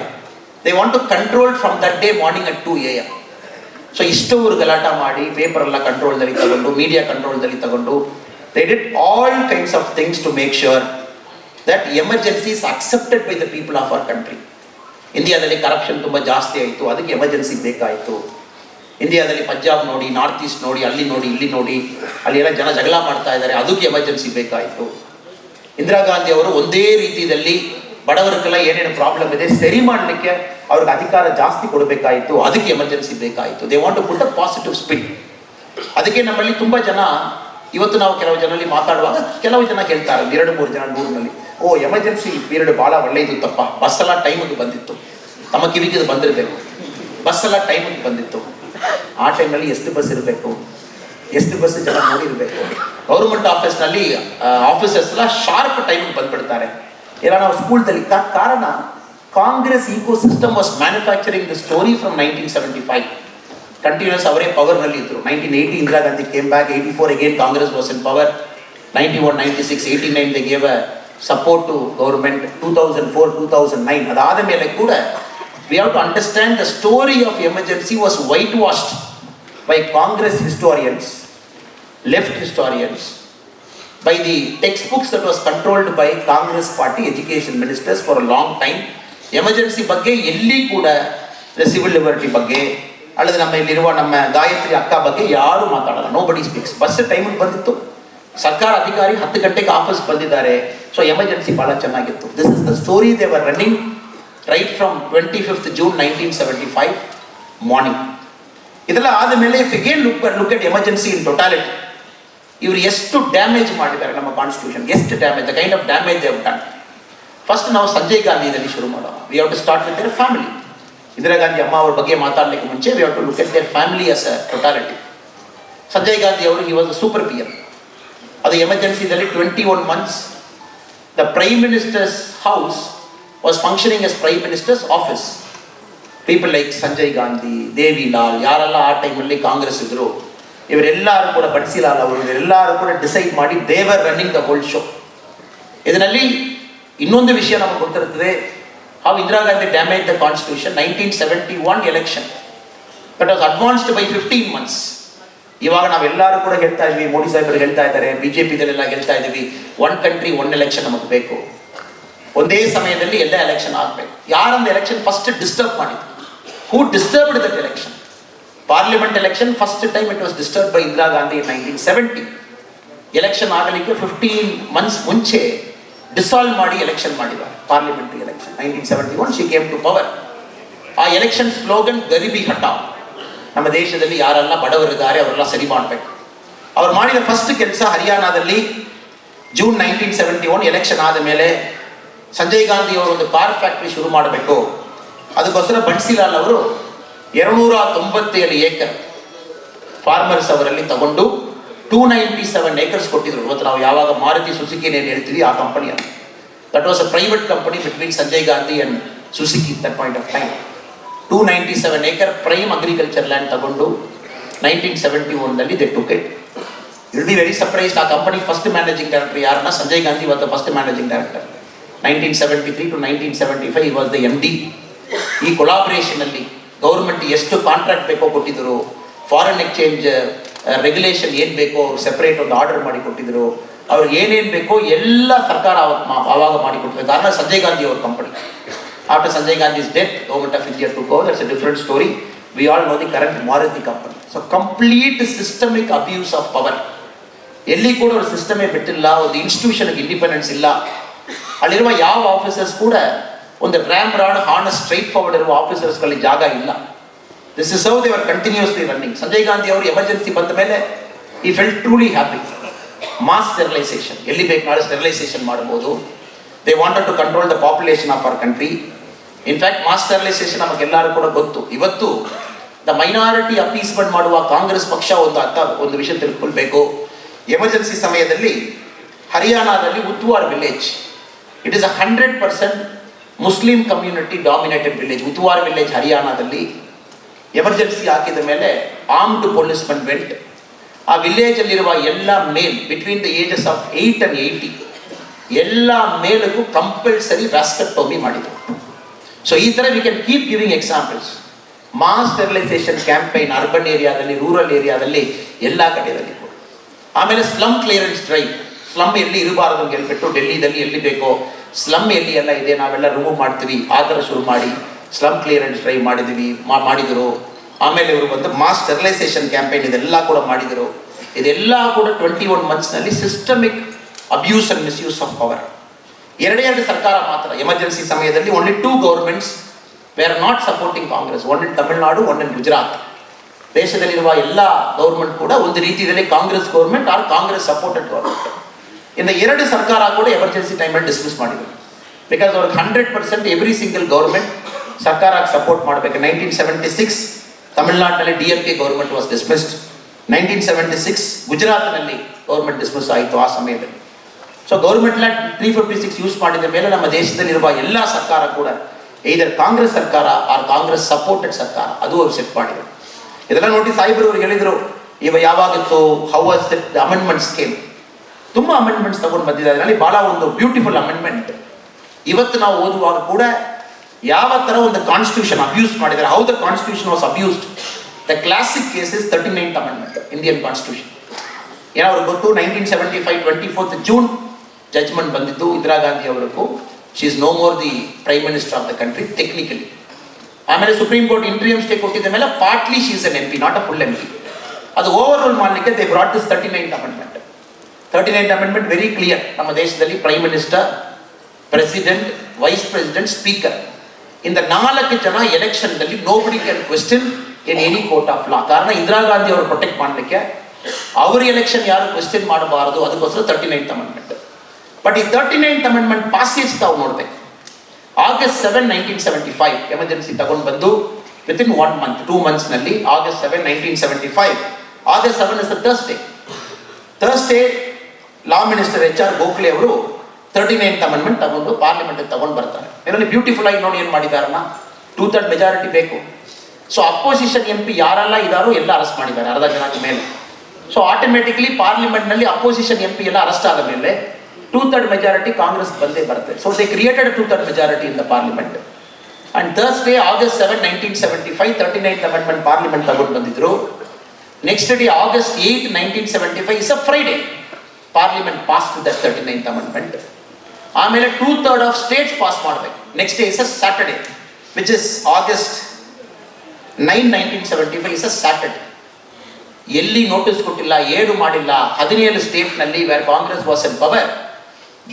they want to control from that day morning at 2 AM. So ಇಷ್ಟವರು ಗಲಾಟ ಮಾಡಿ ಪೇಪರ್ ಎಲ್ಲ ಕಂಟ್ರೋಲ್ದಲ್ಲಿ ತಗೊಂಡು, ಮೀಡಿಯಾ ಕಂಟ್ರೋಲ್ದಲ್ಲಿ ತಗೊಂಡು, they did all kinds of things to make sure that emergency is accepted by the people of our country. ಇಂಡಿಯಾದಲ್ಲಿ ಕರಪ್ಷನ್ ತುಂಬ ಜಾಸ್ತಿ ಆಯಿತು, ಅದಕ್ಕೆ ಎಮರ್ಜೆನ್ಸಿ ಬೇಕಾಯಿತು. ಇಂಡಿಯಾದಲ್ಲಿ ಪಂಜಾಬ್ ನೋಡಿ, ನಾರ್ತ್ ಈಸ್ಟ್ ನೋಡಿ, ಅಲ್ಲಿ ನೋಡಿ, ಇಲ್ಲಿ ನೋಡಿ, ಅಲ್ಲಿ ಎಲ್ಲ ಜನ ಜಗಳ ಮಾಡ್ತಾ ಇದ್ದಾರೆ, ಅದಕ್ಕೆ ಎಮರ್ಜೆನ್ಸಿ ಬೇಕಾಯಿತು. ಇಂದಿರಾ ಗಾಂಧಿ ಅವರು ಒಂದೇ ರೀತಿಯಲ್ಲಿ ಬಡವರಿಗೆಲ್ಲ ಏನೇನು ಪ್ರಾಬ್ಲಮ್ ಇದೆ ಸರಿ ಮಾಡಲಿಕ್ಕೆ ಅವ್ರಿಗೆ ಅಧಿಕಾರ ಜಾಸ್ತಿ ಕೊಡಬೇಕಾಯಿತು, ಅದಕ್ಕೆ ಎಮರ್ಜೆನ್ಸಿ ಬೇಕಾಯಿತು. They want to put a positive spin. ಅದಕ್ಕೆ ನಮ್ಮಲ್ಲಿ ತುಂಬ ಜನ, ಇವತ್ತು ನಾವು ಕೆಲವು ಜನರಲ್ಲಿ ಮಾತಾಡುವಾಗ ಕೆಲವು ಜನ ಹೇಳ್ತಾರೆ, 2-3 ಜನ 100ನಲ್ಲಿ, ಎಮರ್ಜೆನ್ಸಿ ಪೀರಿಯಡ್ ಭಾಳ ಒಳ್ಳೆಯದು ತಪ್ಪ, ಬಸ್ ಎಲ್ಲ ಟೈಮಿಗೆ ಬಂದಿತ್ತು, ತಮ್ಮ ಕಿವಿಗೆ ಬಂದಿರಬೇಕು, ಬಸ್ ಎಲ್ಲ ಟೈಮಿಗೆ ಬಂದಿತ್ತು. ಆ ಟೈಮ್ನಲ್ಲಿ ಎಷ್ಟು ಬಸ್ ಇರಬೇಕು, ಎಷ್ಟು ಬಸ್ ಜನ ನೋಡಿರಬೇಕು. ಗೌರ್ಮೆಂಟ್ ಆಫೀಸ್ನಲ್ಲಿ ಆಫೀಸರ್ಸ್ ಎಲ್ಲ ಶಾರ್ಪ್ ಟೈಮಿಗೆ ಬಂದ್ಬಿಡ್ತಾರೆ. ಇಲ್ಲ, ನಾವು ಸ್ಕೂಲ್ದಲ್ಲಿ ಕಾರಣ Congress ecosystem was manufacturing the story from 1975. Continues ಅವರೇ ಪವರ್ನಲ್ಲಿ ಇದ್ರು. 1980 Indira Gandhi came back, 84 again Congress was in power, 91, 96, 89 they gave a support to government, 2004, 2009. ಅದಾದ ಮೇಲೆ ಕೂಡ we have to understand the story of emergency was whitewashed by Congress historians, left historians, by the textbooks that was controlled by Congress party education ministers for a long time. Emergency ಬಗ್ಗೆ ಎಲ್ಲಿ ಕೂಡ ಸಿವಿಲ್ ಲಿಬರ್ಟಿ ಬಗ್ಗೆ ಅಲ್ಲದೆ ನಮ್ಮ ಇಲ್ಲಿರುವ ನಮ್ಮ ಗಾಯತ್ರಿ ಅಕ್ಕ ಬಗ್ಗೆ ಯಾರು ಮಾತಾಡಲ್ಲ. ನೋ ಬಡಿ ಸ್ಪೀಕ್ಸ್. ಬಸ್ ಟೈಮಿಗೆ ಬಂದಿತ್ತು, ಸರ್ಕಾರ ಅಧಿಕಾರಿ 10 ಗಂಟೆಗೆ ಆಫೀಸ್ ಬಂದಿದ್ದಾರೆ. ಸೊ ಎಮರ್ಜೆನ್ಸಿ ಬಹಳ ಚೆನ್ನಾಗಿತ್ತು. This is the story they were running right from 25th June 1975 morning. ಇದೆಲ್ಲ ಆದಮೇಲೆ if again look at emergency in totality, ಇವರು ಎಷ್ಟು ಡ್ಯಾಮೇಜ್ ಮಾಡಿದ್ದಾರೆ ನಮ್ಮ ಕಾನ್ಸ್ಟಿಟ್ಯೂಷನ್, ಎಷ್ಟು damage, the kind of damage they have done. First ನಾವು ಸಂಜಯ್ ಗಾಂಧಿಯಲ್ಲಿ ಶುರು ಮಾಡೋಣ. We have to start with their family. Indira Gandhi ಅಮ್ಮ ಅವ್ರ ಬಗ್ಗೆ ಮಾತಾಡಲಿಕ್ಕೆ ಮುಂಚೆ we have to look at their family as a totality. Sanjay Gandhi ಅವರು he was a super PM. ಅದು ಎಮರ್ಜೆನ್ಸಿದಲ್ಲಿ 21 months the prime minister's house was functioning as prime minister's office. People like Sanjay Gandhi, Devi Lal, ಯಾರೆಲ್ಲ ಆ ಟೈಮಲ್ಲಿ ಕಾಂಗ್ರೆಸ್ ಇದ್ರು, ಇವರೆಲ್ಲರೂ ಕೂಡ ಬಡ್ಸಿಲಾಲ್ ಅವರು, ಇವರೆಲ್ಲರೂ ಕೂಡ ಡಿಸೈಡ್ ಮಾಡಿ ದೇವರ್ ರನ್ನಿಂಗ್ ದ ಹೋಲ್ ಶೋ. ಇದರಲ್ಲಿ ಇನ್ನೊಂದು ವಿಷಯ ನಮಗೆ ಗೊತ್ತಿರುತ್ತದೆ, how Indira Gandhi damage the constitution. 1971 election that was advanced by 15 months. ಇವಾಗ ನಾವೆಲ್ಲರೂ ಕೂಡ ಹೇಳ್ತಾ ಇದ್ವಿ, ಮೋದಿ ಸಾಹೇಬರು ಹೇಳ್ತಾ ಇದ್ದಾರೆ, BJPದಲ್ಲೆಲ್ಲ ಹೇಳ್ತಾ ಇದ್ದೀವಿ, 1 country 1 election ನಮಗೆ ಬೇಕು, ಒಂದೇ ಸಮಯದಲ್ಲಿ ಎಲ್ಲ ಎಲೆಕ್ಷನ್ ಆಗಬೇಕು. ಯಾರೊಂದು ಎಲೆಕ್ಷನ್ ಫಸ್ಟ್ ಡಿಸ್ಟರ್ಬ್ ಮಾಡಿದ್ರು? Who disturbed that election? Parliament election first time it was disturb by Indira Gandhi in 1970. Election ಆಗಲಿಕ್ಕೆ 15 months ಮುಂಚೆ ಡಿಸಾಲ್ವ್ ಮಾಡಿ ಎಲೆಕ್ಷನ್ ಮಾಡಿದ್ದಾರೆ, parliamentary election. 1971 she came to power. ಆ ಎಲೆಕ್ಷನ್ ಸ್ಲೋಗನ್ ಗರೀಬಿ ಹಟಾವ್. ನಮ್ಮ ದೇಶದಲ್ಲಿ ಯಾರೆಲ್ಲ ಬಡವರಿದ್ದಾರೆ ಅವರೆಲ್ಲ ಸರಿ ಮಾಡಬೇಕು. ಅವ್ರು ಮಾಡಿದ ಫಸ್ಟ್ ಕೆಲಸ ಹರಿಯಾಣದಲ್ಲಿ ಜೂನ್ 1971 ಎಲೆಕ್ಷನ್ ಆದ ಮೇಲೆ ಸಂಜಯ್ ಗಾಂಧಿ ಅವರು ಒಂದು ಕಾರ್ ಫ್ಯಾಕ್ಟ್ರಿ ಶುರು ಮಾಡಬೇಕು. ಅದಕ್ಕೋಸ್ಕರ ಬನ್ಸಿಲಾಲ್ ಅವರು 297 acre ಫಾರ್ಮರ್ಸ್ ಅವರಲ್ಲಿ ತಗೊಂಡು 297 acres ಕೊಟ್ಟಿದ್ರು. ಇವತ್ತು ನಾವು ಯಾವಾಗ ಮಾರುತಿ ಸುಜುಕಿ ಏನು ಹೇಳ್ತೀವಿ ಆ company, that was a private company between Sanjay Gandhi and Suzuki that point of time. 297 acre prime agriculture land ತಗೊಂಡು 1971 they took it. Will be very surprised. ಆ ಕಂಪನಿ ಫಸ್ಟ್ ಮ್ಯಾನೇಜಿಂಗ್ ಡೈರೆಕ್ಟರ್ ಯಾರನ್ನ? Sanjay Gandhi was the first managing director. 1973 to 1975 he was the MD. ಈ ಕೊಲಾಬ್ರೇಷನ್ ಅಲ್ಲಿ ಗೌರ್ಮೆಂಟ್ ಎಷ್ಟು ಕಾಂಟ್ರಾಕ್ಟ್ ಬೇಕೋ ಕೊಟ್ಟಿದ್ರು, ಫಾರಿನ್ ಎಕ್ಸ್ಚೇಂಜ್ ರೆಗ್ಯುಲೇಷನ್ ಏನು ಬೇಕೋ ಅವ್ರು ಸೆಪರೇಟ್ ಒಂದು ಆರ್ಡರ್ ಮಾಡಿ ಕೊಟ್ಟಿದ್ರು, ಅವ್ರಿಗೆ ಏನೇನು ಬೇಕೋ ಎಲ್ಲ ಸರ್ಕಾರ ಆವಾಗ ಮಾಡಿಕೊಟ್ಟಿದ್ರು. ಕಾರಣ ಸಂಜಯ್ ಗಾಂಧಿ ಅವ್ರ company. After Sanjay Gandhi's death, government of India took over. That's a different story. We all know the current Maruti company. So complete systemic abuse of power. ಎಲ್ಲಿ ಕೂಡ ಅವ್ರ ಸಿಸ್ಟಮೇ ಬಿಟ್ಟಿಲ್ಲ, ಒಂದು ಇನ್ಸ್ಟಿಟ್ಯೂಷನ್ಗೆ ಇಂಡಿಪೆಂಡೆನ್ಸ್ ಇಲ್ಲ. ಅಲ್ಲಿರುವ ಯಾವ ಆಫೀಸರ್ಸ್ ಕೂಡ ಒಂದು ramrod horn straightforward ಇರುವ ಆಫೀಸರ್ಸ್ಗಳಲ್ಲಿ ಜಾಗ ಇಲ್ಲ. This is how they are continuously running. Sanjay Gandhi ಅವರು ಎಮರ್ಜೆನ್ಸಿ ಬಂದ ಮೇಲೆ he felt truly happy. Mass sterilisation, ಎಲ್ಲಿ ಬೇಕು ನಾಳೆ ಸ್ಟೆರಿಲೈಸೇಷನ್ ಮಾಡ್ಬೋದು. They wanted to control the population of our country. In fact mass sterilisation ನಮಗೆಲ್ಲರೂ ಕೂಡ ಗೊತ್ತು. ಇವತ್ತು ದ ಮೈನಾರಿಟಿ ಅಪೀಸ್ಮೆಂಟ್ ಮಾಡುವ ಕಾಂಗ್ರೆಸ್ ಪಕ್ಷ ಒಂದು ವಿಷಯ ತಿಳ್ಕೊಳ್ಬೇಕು. ಎಮರ್ಜೆನ್ಸಿ ಸಮಯದಲ್ಲಿ ಹರಿಯಾಣದಲ್ಲಿ Uttawar village, it is 100% Muslim community dominated village. Uttawar village ಹರಿಯಾಣದಲ್ಲಿ ಎಮರ್ಜೆನ್ಸಿ ಹಾಕಿದ ಮೇಲೆ ಆರ್ಮ್ಡ್ ಪೊಲೀಸ್ಮೆನ್ ವೆಂಟ್. ಆ ವಿಲೇಜಲ್ಲಿರುವ ಎಲ್ಲ male between the ages of 8 and 80 ಎಲ್ಲ ಮೇಲಕ್ಕೂ ಕಂಪಲ್ಸರಿ ವ್ಯಾಸ್ಕಟೋಮಿ ಮಾಡಿದರು. ಸೊ ಈ ಥರ we can keep giving examples. Mass sterilisation campaign urban ಏರಿಯಾದಲ್ಲಿ, ರೂರಲ್ ಏರಿಯಾದಲ್ಲಿ, ಎಲ್ಲ ಕಡೆಯಲ್ಲಿ. ಆಮೇಲೆ ಸ್ಲಮ್ ಕ್ಲಿಯರೆನ್ಸ್ ಡ್ರೈವ್. ಸ್ಲಮ್ ಎಲ್ಲಿ ಇರಬಾರದು ಅಂತ ಹೇಳ್ಬಿಟ್ಟು ಡೆಲ್ಲಿದಲ್ಲಿ ಎಲ್ಲಿ ಬೇಕೋ ಸ್ಲಮ್ ಎಲ್ಲಿ ಎಲ್ಲ ಇದೆ ನಾವೆಲ್ಲ ರಿಮೂವ್ ಮಾಡ್ತೀವಿ ಆ ಥರ ಶುರು ಮಾಡಿ ಸ್ಲಮ್ ಕ್ಲಿಯರೆನ್ಸ್ ಡ್ರೈವ್ ಮಾಡಿದರು. ಆಮೇಲೆ ಇವರು ಬಂದು ಮಾಸ್ ಸ್ಟೆರಿಲೈಸೇಷನ್ ಕ್ಯಾಂಪೈನ್ ಇದೆಲ್ಲ ಕೂಡ ಮಾಡಿದರು. ಇದೆಲ್ಲ ಕೂಡ 21 monthsನಲ್ಲಿ systemic abuse and misuse of power. 2 ಸರ್ಕಾರ ಮಾತ್ರ ಎಮರ್ಜೆನ್ಸಿ ಸಮಯದಲ್ಲಿ. Only 2 governments were not supporting Congress. One in Tamil Nadu, one in Gujarat. ದೇಶದಲ್ಲಿರುವ ಎಲ್ಲ ಗೌರ್ಮೆಂಟ್ ಕೂಡ ಒಂದು ರೀತಿಯಲ್ಲಿ Congress government or Congress supported government. ಇನ್ನು 2 ಸರ್ಕಾರ ಕೂಡ ಎಮರ್ಜೆನ್ಸಿ ಟೈಮಲ್ಲಿ ಡಿಸ್ಮಿಸ್ ಮಾಡಿದರು. ಬಿಕಾಸ್ ಅವ್ರಿಗೆ 100% ಎವ್ರಿ ಸಿಂಗಲ್ ಗೌರ್ಮೆಂಟ್ ಸರ್ಕಾರಕ್ಕೆ ಸಪೋರ್ಟ್ ಮಾಡಬೇಕು. 1976 ತಮಿಳುನಾಡಿನಲ್ಲಿ DMK ಗೌರ್ಮೆಂಟ್ ವಾಸ್ ಡಿಸ್ಮಿಸ್ಡ್. 1976 ಗುಜರಾತ್ನಲ್ಲಿ ಗೌರ್ಮೆಂಟ್ ಡಿಸ್ಮಿಸ್ ಆಯಿತು ಆ ಸಮಯದಲ್ಲಿ. ಸೊ ಗೌರ್ಮೆಂಟ್ ಲ್ಯಾಂಡ್ 356 ಯೂಸ್ ಮಾಡಿದ ಮೇಲೆ ನಮ್ಮ ದೇಶದಲ್ಲಿರುವ ಎಲ್ಲ ಸರ್ಕಾರ ಕೂಡ ಇದರ ಕಾಂಗ್ರೆಸ್ ಸರ್ಕಾರ ಆರ್ ಕಾಂಗ್ರೆಸ್ ಸಪೋರ್ಟೆಡ್ ಸರ್ಕಾರ ಅದು ಅವ್ರು ಸೆಟ್ ಮಾಡಿದರು. ಇದೆಲ್ಲ ನೋಡಿ ಸಾಹೇಬರು ಅವ್ರಿಗೆ ಹೇಳಿದರು, ಯಾವಾಗಿತ್ತು how was the amendments came. ತುಂಬ ಅಮೆಂಡ್ಮೆಂಟ್ಸ್ ತಗೊಂಡು ಬಂದಿದ್ದಾರೆ. ಅದರಲ್ಲಿ ಭಾಳ ಒಂದು ಬ್ಯೂಟಿಫುಲ್ ಅಮೆಂಡ್ಮೆಂಟ್ ಇವತ್ತು ನಾವು ಓದುವಾಗ ಕೂಡ ಯಾವ ಥರ ಒಂದು ಕಾನ್ಸ್ಟಿಟ್ಯೂಷನ್ ಅಬ್ಯೂಸ್ ಮಾಡಿದ್ದಾರೆ, how the constitution was abused. The classic case is 39th amendment Indian constitution. ಏನೋ ಅವ್ರಿಗೆ ಗೊತ್ತು 1975 24th June ಜಡ್ಜ್ಮೆಂಟ್ ಬಂದಿದ್ದು ಇಂದಿರಾ ಗಾಂಧಿ ಅವರಿಗೂ she is no more the prime minister of the country technically. ಆಮೇಲೆ ಸುಪ್ರೀಂ ಕೋರ್ಟ್ ಇಂಟ್ರಿಯಮ್ ಸ್ಟೇ ಕೊಟ್ಟಿದ್ದ ಮೇಲೆ partly she is an MP, not a full MP. ಅದು ಓವರ್ ರೂಲ್ ಮಾಡಲಿಕ್ಕೆ they brought this 39th amendment. 39th amendment very clear. ನಮ್ಮ ದೇಶದಲ್ಲಿ prime minister, president, vice president, speaker ಇಂದ 4 ಜನ ಎಲೆಕ್ಷನ್ದಲ್ಲಿ nobody can question in any court of law. ಕಾರಣ ಇಂದಿರಾ ಗಾಂಧಿ ಅವರು ಪ್ರೊಟೆಕ್ಟ್ ಮಾಡಲಿಕ್ಕೆ ಅವ್ರ ಎಲೆಕ್ಷನ್ ಯಾರು ಕ್ವೆಶ್ಚನ್ ಮಾಡಬಾರದು, ಅದಕ್ಕೋಸ್ಕರ 39th amendment. ಬಟ್ ಈ 39th amendment ಪಾಸೇಜ್ ತಾವು ನೋಡ್ಬೇಕು. August 7, 1975 ಎಮರ್ಜೆನ್ಸಿ ತಗೊಂಡು ಬಂದು ವಿತಿನ್ 1 month 2 months ನಲ್ಲಿ August 7, 1975 August 7 is the Thursday law minister HR Gokhale ಅವರು 39th amendment ತಗೊಂಡು ಪಾರ್ಲಿಮೆಂಟ್ ತಗೊಂಡು ಬರ್ತಾರೆ. ಇದರಲ್ಲಿ ಬ್ಯೂಟಿಫುಲ್ ಆಗಿ ನೋಡಿ ಏನು ಮಾಡಿದಾರನ್ನ, 2/3 ಮೆಜಾರಿಟಿ ಬೇಕು. ಸೊ ಅಪೋಸಿಷನ್ MP ಯಾರೆಲ್ಲ ಇದಾರೋ ಎಲ್ಲ ಅರೆಸ್ಟ್ ಮಾಡಿದ್ದಾರೆ, ಅರ್ಧ ಜನಕ್ಕೆ ಮೇಲೆ. ಸೊ ಆಟೋಮೆಟಿಕ್ಲಿ ಪಾರ್ಲಿಮೆಂಟ್ ನಲ್ಲಿ ಅಪೋಸಿಷನ್ MP ಎಲ್ಲ ಅರೆಸ್ಟ್ ಆದ ಮೇಲೆ 2/3 ಮೆಜಾರಿಟಿ ಕಾಂಗ್ರೆಸ್ ಬಂದೇ ಬರುತ್ತೆ. So they created 2/3 majority in the parliament. And Thursday August 7, 1975 39th amendment parliament ತಗೊಂಡು ಬಂದಿದ್ರು. Next day August 8, 1975 is a Friday, parliament pass to that 39th amendment. ಆಮೇಲೆ 2/3 ಆಫ್ ಸ್ಟೇಟ್ಸ್ ಪಾಸ್ ಮಾಡಬೇಕು. Next day is a Saturday which is August 9, 1975 is a Saturday. ಎಲ್ಲಿ ನೋಟಿಸ್ ಕೊಟ್ಟಿಲ್ಲ, ಏನು ಮಾಡಿಲ್ಲ. 17 ಸ್ಟೇಟ್ನಲ್ಲಿ where Congress was in power,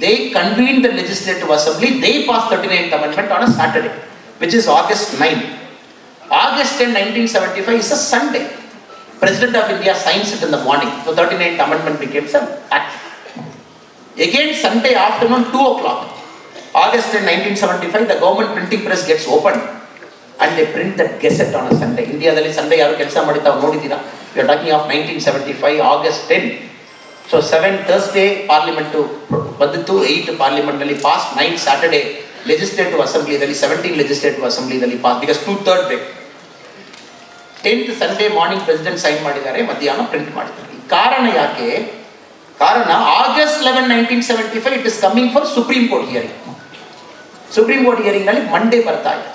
they convene the legislative assembly, they pass 39th amendment on a Saturday which is August 9. August 10, 1975 is a Sunday. President of India signs it in the morning. So 39th amendment becomes an act. Again Sunday afternoon 2 o'clock. August 10, 1975 the government printing press gets opened and they print that gazette on a Sunday. Indiaದಲ್ಲಿ ಸಂಡೇ ಯಾರು ಕೆಲಸ ಮಾಡಿತಾವ್ ನೋಡಿದ್ದೀರಾ? We are talking of 1975 August 10. So 7 Thursday parliament ಬಂದಿತ್ತು, 8 ಪಾರ್ಲಿಮೆಂಟ್ ನಲ್ಲಿ ಪಾಸ್, 9 Saturday ಲೆಜಿಸ್ಲೇಟಿವ್ ಅಸೆಂಬ್ಲಿದಲ್ಲಿ 17 ಲೆಜಿಸ್ಲೇಟಿವ್ ಅಸೆಂಬ್ಲಿದಲ್ಲಿ ಪಾಸ್, ಬಿಕಾಸ್ 2/3 ಬೇಕು. 10th Sunday morning president sign ಮಾಡಿದ್ದಾರೆ, ಮಧ್ಯಾಹ್ನ ಪ್ರಿಂಟ್ ಮಾಡಿದ್ದಾರೆ. ಕಾರಣ ಯಾಕೆ? ಕಾರಣ August 11, 1975 it is coming for supreme court hearing. Supreme court hearing ನಲ್ಲಿ ಮಂಡೇ ಬರ್ತಾ ಇದೆ.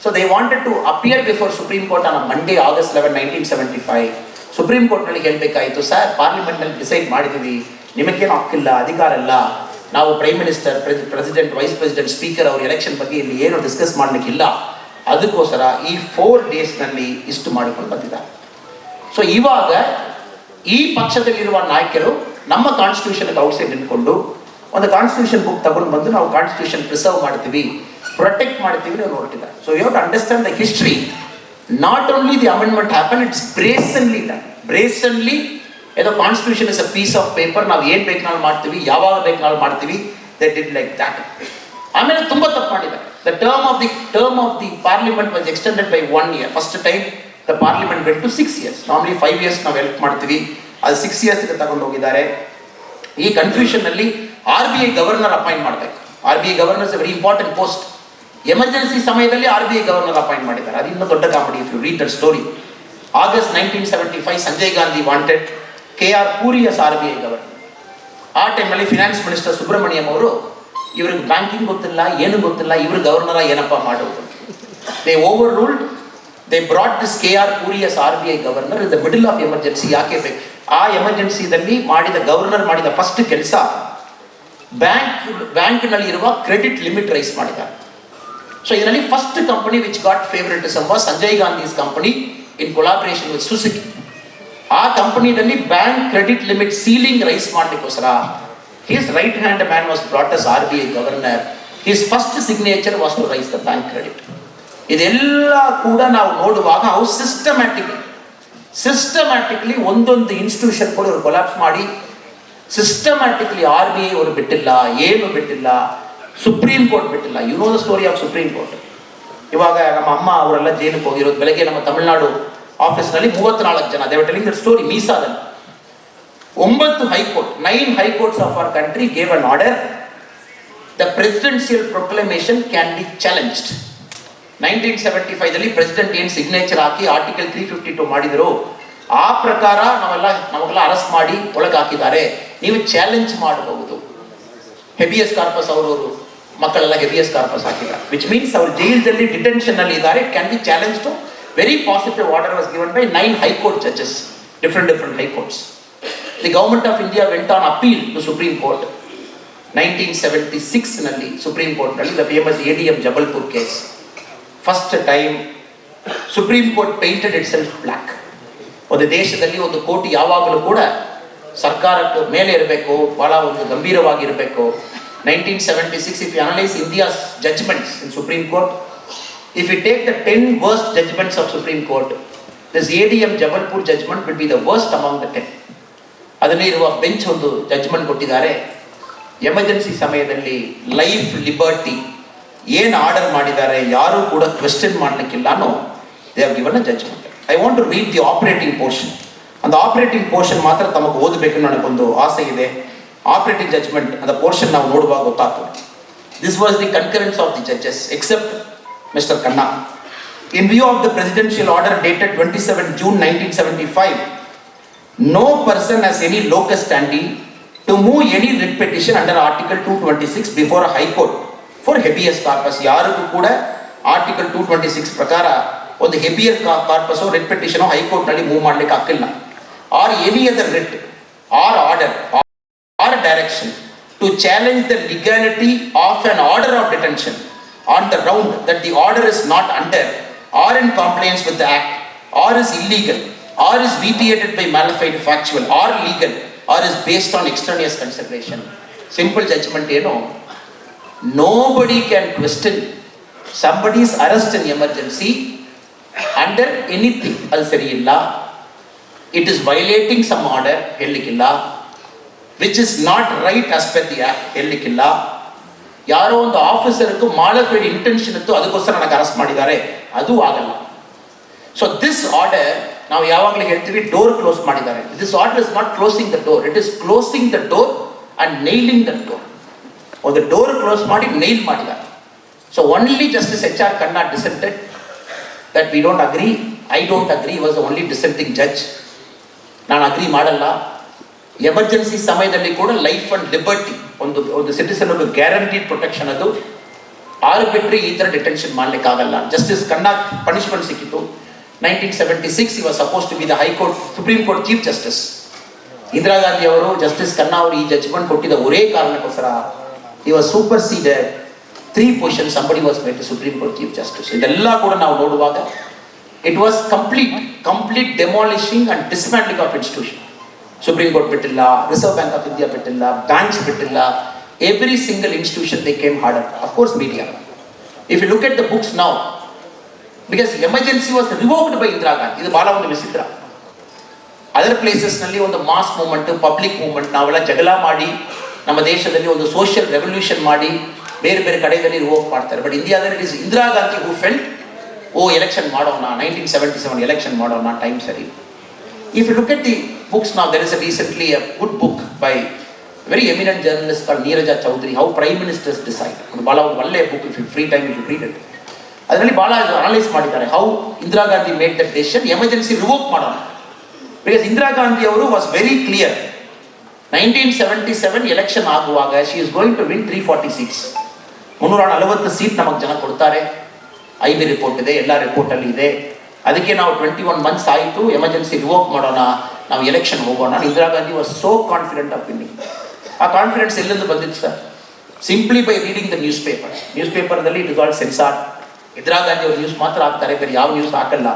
So they wanted to appear before supreme court on Monday August 11, 1975. Supreme court ನಲ್ಲಿ ಹೇಳಬೇಕಾಯಿತು, ಸರ್ ಪಾರ್ಲಿಮೆಂಟ್ ನಲ್ಲಿ ಡಿಸೈಡ್ ಮಾಡಿದೀವಿ, ನಿಮಗೇನು ಹಕ್ಕಿಲ್ಲ, ಅಧಿಕಾರ ಇಲ್ಲ, ನಾವು prime minister, president, vice president, speaker ಅವ್ರ ಎಲೆಕ್ಷನ್ ಬಗ್ಗೆ ಇಲ್ಲಿ ಏನು ಡಿಸ್ಕಸ್ ಮಾಡಲಿಕ್ಕಿಲ್ಲ, ಅದಕ್ಕೋಸ್ಕರ ಈ 4 days ನಲ್ಲಿ ಇಷ್ಟು ಮಾಡಿಕೊಂಡು ಬಂದಿದ್ದಾರೆ. ಸೊ ಇವಾಗ ಈ ಪಕ್ಷದಲ್ಲಿರುವ ನಾಯಕರು ನಮ್ಮ ಕಾನ್ಸ್ಟಿಟ್ಯೂಷನ್ ಔಟ್ಸೈಡ್ ನಿಂತ್ಕೊಂಡು ಒಂದು ಕಾನ್ಸ್ಟಿಟ್ಯೂಷನ್ ಬುಕ್ ತಗೊಂಡು ಬಂದು ನಾವು ಕಾನ್ಸ್ಟಿಟ್ಯೂಷನ್ ಪ್ರಿಸರ್ವ್ ಮಾಡ್ತೀವಿ, ಪ್ರೊಟೆಕ್ಟ್ ಮಾಡ್ತೀವಿ ನಾವು ನೋಡ್ತಿದ್ದಾರೆ. So you have to understand the history. Not only the amendment happen, it's brazenly done. Brazenly ಏನೋ constitution is a piece of paper, ನಾವು ಏನು ಬೇಕು ನಾವು ಮಾಡ್ತೀವಿ, ಯಾವಾಗ ಬೇಕು ನಾವು ಮಾಡ್ತೀವಿ, ದೇ ಡಿಡ್ ಲೈಕ್ ದ್ಯಾಟ್. ಆಮೇಲೆ ತುಂಬ ತಪ್ಪು ಮಾಡಿದ್ದಾರೆ. The term of the parliament was extended by 1 year. First time the parliament went to 6 years. Normally 5 years ನಾವು ಹೆಲ್ಪ್ ಮಾಡ್ತೀವಿ, ಅದು 6 years ತಗೊಂಡು ಹೋಗಿದ್ದಾರೆ. ಈ ಕನ್ಫ್ಯೂಷನ್ ನಲ್ಲಿ RBI ಗವರ್ನರ್ ಅಪಾಯಿಂಟ್ ಮಾಡಬೇಕು. RBI governor is very important post. Emergency ಸಮಯದಲ್ಲಿ RBI ಗವರ್ನರ್ ಅಪಾಯಿಂಟ್ ಮಾಡಿದ್ದಾರೆ. ಅದು ಇನ್ನೂ ದೊಡ್ಡ comedy. If you read that story, August 1975 Sanjay Gandhi wanted KR Puri as RBI governor. ಆ ಟೈಮಲ್ಲಿ ಫಿನಾನ್ಸ್ ಮಿನಿಸ್ಟರ್ ಸುಬ್ರಹ್ಮಣ್ಯಂ ಅವರು ಇವ್ರಿಗೆ ಬ್ಯಾಂಕಿಂಗ್ ಗೊತ್ತಿಲ್ಲ, ಏನು ಗೊತ್ತಿಲ್ಲ, ಇವ್ರ ಗವರ್ನರ ಏನಪ್ಪ ಮಾಡೋದು. They over ruled, they brought this KR Puri as RBI governor in the middle of emergency. ಯಾಕೆ ಬೇಕು? ಆ ಎಮರ್ಜೆನ್ಸಿದಲ್ಲಿ ಗವರ್ನರ್ ಮಾಡಿದ ಫಸ್ಟ್ ಕೆಲಸ ಬ್ಯಾಂಕ್ನಲ್ಲಿ ಇರುವ ಕ್ರೆಡಿಟ್ ಲಿಮಿಟ್ ರೈಸ್ ಮಾಡಿದ್ದಾರೆ. ಸೊ ಇದರಲ್ಲಿ first company which got favouritism was Sanjay Gandhi's company in collaboration with Suzuki. ಆ ಕಂಪನಿಯಲ್ಲಿ bank credit limit ceiling raise ಮಾಡಲಿಕ್ಕೋಸ್ಕರ his right hand man was brought as RBI governor. His first signature was to raise the bank credit. ಇದೆಲ್ಲ ಕೂಡ ನಾವು ನೋಡುವಾಗ how systematically ಒಂದೊಂದು ಇನ್ಸ್ಟಿಟ್ಯೂಷನ್ ಕೂಡ ಇವರು ಕೊಲಾಪ್ಸ್ ಮಾಡಿ ಸಿಸ್ಟಮ್ಯಾಟಿಕ್ಲಿ RBI ಅವರು ಬಿಟ್ಟಿಲ್ಲ, ಏನು ಬಿಟ್ಟಿಲ್ಲ, ಸುಪ್ರೀಂ ಕೋರ್ಟ್ ಬಿಟ್ಟಿಲ್ಲ. You know the story of supreme court. ಇವಾಗ ನಮ್ಮ ಅಮ್ಮ ಅವರೆಲ್ಲ ಜೈಲಿಗೆ ಹೋಗಿರೋದು. ಬೆಳಗ್ಗೆ ನಮ್ಮ ತಮಿಳುನಾಡು ಆಫೀಸ್ನಲ್ಲಿ 34 ಜನ, they were telling that story. ಮೀಸಾದಲ್ಲಿ 9 high court, 9 high-courts of our country gave an order, the presidential proclamation can be challenged. 1975 president ಏನು ಸಿಗ್ನೇಚರ್ ಹಾಕಿ ಆರ್ಟಿಕಲ್ 352 ಮಾಡಿದ್ರು, ಆ ಪ್ರಕಾರ ನಮಗೆಲ್ಲ ಅರೆಸ್ಟ್ ಮಾಡಿ ಒಳಗೆ ಹಾಕಿದ್ದಾರೆ, ನೀವು ಚಾಲೆಂಜ್ ಮಾಡಬಹುದು. ಹೆಬಿಯಸ್ ಕಾರ್ಪಸ್ ಅವರು ಮಕ್ಕಳೆಲ್ಲ ಹೆಬಿಯಸ್ ಕಾರ್ಪಸ್ ಹಾಕಿದ್ದಾರೆ, ವಿಚ್ ಮೀನ್ಸ್ ಅವರು ಜೈಲಲ್ಲಿ ಡಿಟೆನ್ಷನ್ ಅಲ್ಲಿ ಇದ್ದಾರೆ. Can be challenge to very positive order was given by 9 high-court judges, different high courts. The government of India went on appeal to supreme court 1976 ನಲ್ಲಿ ಸುಪ್ರೀಂ ಕೋರ್ಟ್ನಲ್ಲಿ the famous ADM Jabalpur case. First time supreme court painted itself black. ಒಂದು ದೇಶದಲ್ಲಿ ಒಂದು ಕೋರ್ಟ್ ಯಾವಾಗಲೂ ಕೂಡ ಸರ್ಕಾರಕ್ಕೆ ಮೇಲೆ ಇರಬೇಕು, ಬಹಳ ಒಂದು ಗಂಭೀರವಾಗಿರಬೇಕು. 1976, if you analyze India's judgments in Supreme Court, if you take the 10 worst judgments of Supreme Court, this ADM Jabalpur judgment will be the worst among the 10. ಅದರಲ್ಲಿ ಇರುವ ಬೆಂಚ್ ಒಂದು ಜಡ್ಜ್ಮೆಂಟ್ ಕೊಟ್ಟಿದ್ದಾರೆ. ಎಮರ್ಜೆನ್ಸಿ ಸಮಯದಲ್ಲಿ ಲೈಫ್ ಲಿಬರ್ಟಿ ಏನು ಆರ್ಡರ್ ಮಾಡಿದ್ದಾರೆ ಯಾರೂ ಕೂಡ ಕ್ವೆಶ್ಚನ್ ಮಾಡಲಿಕ್ಕಿಲ್ಲ ಅನ್ನೋ they have given a judgement. I want to read the operating portion. அந்த ಆಪರೇಟಿಂಗ್ ಪೋರ್ಷನ್ ಮಾತ್ರ ತಮಗೆ ಓದಬೇಕು ನನಗೊಂದು ಆಸೆ ಇದೆ. ಆಪರೇಟಿಂಗ್ ಜಡ್ಜ್ಮೆಂಟ್ அந்த ಪೋರ್ಷನ್ ನಾವು ನೋಡುವಾಗ ಗೊತ್ತಾಗ್ತದೆ. This was the concurrence of the judges except mister Khanna. In view of the presidential order dated 27 June 1975, no person has any locus standi to move any writ petition under Article 226 before a High Court for habeas corpus. ಯಾರಿಗೂ ಕೂಡ ಆರ್ಟಿಕಲ್ 226 ಪ್ರಕಾರ ಒಂದು ಹೆಬಿಯಸ್ ಕಾರ್ಪಸ್ ರಿಟ್ ಪಿಟಿಷನ್ ಹೈಕೋರ್ಟ್ನಲ್ಲಿ ಮೂವ್ ಮಾಡಲಿಕ್ಕೆ ಆಗ್ತಿಲ್ಲ. Or any other writ or order or direction to challenge the legality of an order of detention on the ground that the order is not under or in compliance with the act or is illegal or is vitiated by malified factual or legal or is based on extraneous consideration. Simple judgment ಏನು, nobody can question somebody's arrest in emergency under anything. ಅದು ಸರಿ ಇಲ್ಲ, it is violating some order ಹೇಳಲಿಕ್ಕಿಲ್ಲ, which is not right as per the act ಹೇಳಲಿಕ್ಕಿಲ್ಲ. ಯಾರೋ ಒಂದು ಆಫೀಸರ್ಗೂ ಮಾಲಫೈಡ್ ಇಂಟೆನ್ಷನ್ ಇತ್ತು ಅದಕ್ಕೋಸ್ಕರ ನನಗೆ ಅರೆಸ್ಟ್ ಮಾಡಿದ್ದಾರೆ, ಅದು ಆಗಲ್ಲ. ಸೊ ದಿಸ್ ಆರ್ಡರ್ ನಾವು ಯಾವಾಗಲೂ ಹೇಳ್ತೀವಿ ಡೋರ್ ಕ್ಲೋಸ್ ಮಾಡಿದ್ದಾರೆ. This order is not closing the door, it is closing the door and nailing the door. ಒಂದು ಡೋರ್ ಕ್ಲೋಸ್ ಮಾಡಿ ನೈಲ್ ಮಾಡಿದ್ದಾರೆ. So only justice HR Khanna dissented that we don't agree. I don't agree. He was the only dissenting judge. ನಾನು ಅಗ್ರಿ ಮಾಡಲ್ಲ. ಎಮರ್ಜೆನ್ಸಿ ಸಮಯದಲ್ಲಿ ಕೂಡ ಲೈಫ್ ಅಂಡ್ ಲಿಬರ್ಟಿ ಒಂದು ಸಿಟಿಸನ್ ಗ್ಯಾರಂಟಿಡ್ ಪ್ರೊಟೆಕ್ಷನ್, ಅದು ಆರು ಬಿಟ್ಟರೆ ಈ ಥರ ಡಿಟೆನ್ಷನ್ ಮಾಡಲಿಕ್ಕಾಗಲ್ಲ. ಜಸ್ಟಿಸ್ ಖನ್ನಾ ಪನಿಷ್ಮೆಂಟ್ ಸಿಕ್ಕಿತ್ತು 1976. he was supposed to be the High Court Supreme Court Chief Justice. Indira Gandhi ಅವರು ಜಸ್ಟಿಸ್ ಖನ್ನಾ ಅವರು ಈ ಜಡ್ಜ್ಮೆಂಟ್ ಕೊಟ್ಟಿದ್ದ ಒರೇ ಕಾರಣಕ್ಕೋಸ್ಕರ he was superseded 3 positions. somebody was made the Supreme Court Chief Justice. ಇದೆಲ್ಲ ಕೂಡ ನಾವು ನೋಡುವಾಗ it was complete demolishing and dismantling of institution. Supreme court ಬಿಟ್ಟಿಲ್ಲ, ರಿಸರ್ವ್ ಬ್ಯಾಂಕ್ ಆಫ್ ಇಂಡಿಯಾ ಬಿಟ್ಟಿಲ್ಲ, ಬ್ಯಾಂಕ್ಸ್ ಬಿಟ್ಟಿಲ್ಲ, every single institution they came harder. Of course media. If you look at the books now, because emergency was revoked by Indira Gandhi. ಇದು ಬಹಳ ಒಂದು ವಿಚಿತ್ರ. ಅದರ್ ಪ್ಲೇಸಸ್ನಲ್ಲಿ ಒಂದು ಮಾಸ್ ಮೂವ್ಮೆಂಟ್, ಪಬ್ಲಿಕ್ ಮೂವ್ಮೆಂಟ್, ನಾವೆಲ್ಲ ಜಗಳ ಮಾಡಿ ನಮ್ಮ ದೇಶದಲ್ಲಿ ಒಂದು ಸೋಷಿಯಲ್ ರೆವಲ್ಯೂಷನ್ ಮಾಡಿ ಬೇರೆ ಬೇರೆ ಕಡೆಯಲ್ಲಿ ರಿವೋಕ್ ಮಾಡ್ತಾರೆ. ಬಟ್ ಇಂಡಿಯಾದಲ್ಲಿ it is Indira Gandhi who felt, election ಮಾಡೋಣ, 1977 ಎಲೆಕ್ಷನ್ ಮಾಡೋಣ, ಟೈಮ್ ಸರಿ. If you look at the books now, there is recently a good book by a very eminent journalist called Neeraja Chowdhury, How Prime Ministers Decide. ಒಂದು ಭಾಳ ಒಂದು ಒಳ್ಳೆಯ book. If you free time you should read it. ಅದರಲ್ಲಿ ಭಾಳ ಅನಲೈಸ್ ಮಾಡಿದ್ದಾರೆ how Indira Gandhi made that decision, emergency revoke ಮಾಡೋಣ. ಬಿಕಾಸ್ ಇಂದಿರಾ ಗಾಂಧಿ ಅವರು ವಾಸ್ ವೆರಿ ಕ್ಲಿಯರ್. 1977 ಎಲೆಕ್ಷನ್ ಆಗುವಾಗ she is going to win 340 seats. 340 seat ನಮಗೆ ಜನ ಕೊಡ್ತಾರೆ. IB ರಿಪೋರ್ಟ್ ಇದೆ, ಎಲ್ಲ ರಿಪೋರ್ಟಲ್ಲಿ ಇದೆ. ಅದಕ್ಕೆ ನಾವು 21 months ಆಯಿತು, ಎಮರ್ಜೆನ್ಸಿ ರಿವೋಕ್ ಮಾಡೋಣ, ನಾವು ಎಲೆಕ್ಷನ್ ಹೋಗೋಣ. Indira Gandhi was so confident of winning. ಆ ಕಾನ್ಫಿಡೆನ್ಸ್ ಎಲ್ಲಿಂದ ಬಂದಿತ್ತು sir? Simply by reading the newspaper. ನ್ಯೂಸ್ ಪೇಪರ್ದಲ್ಲಿ it is all censor. Indira Gandhi ಅವರು ನ್ಯೂಸ್ ಮಾತ್ರ ಹಾಕ್ತಾರೆ, ಬೇರೆ ಯಾವ ನ್ಯೂಸ್ ಹಾಕಲ್ಲ.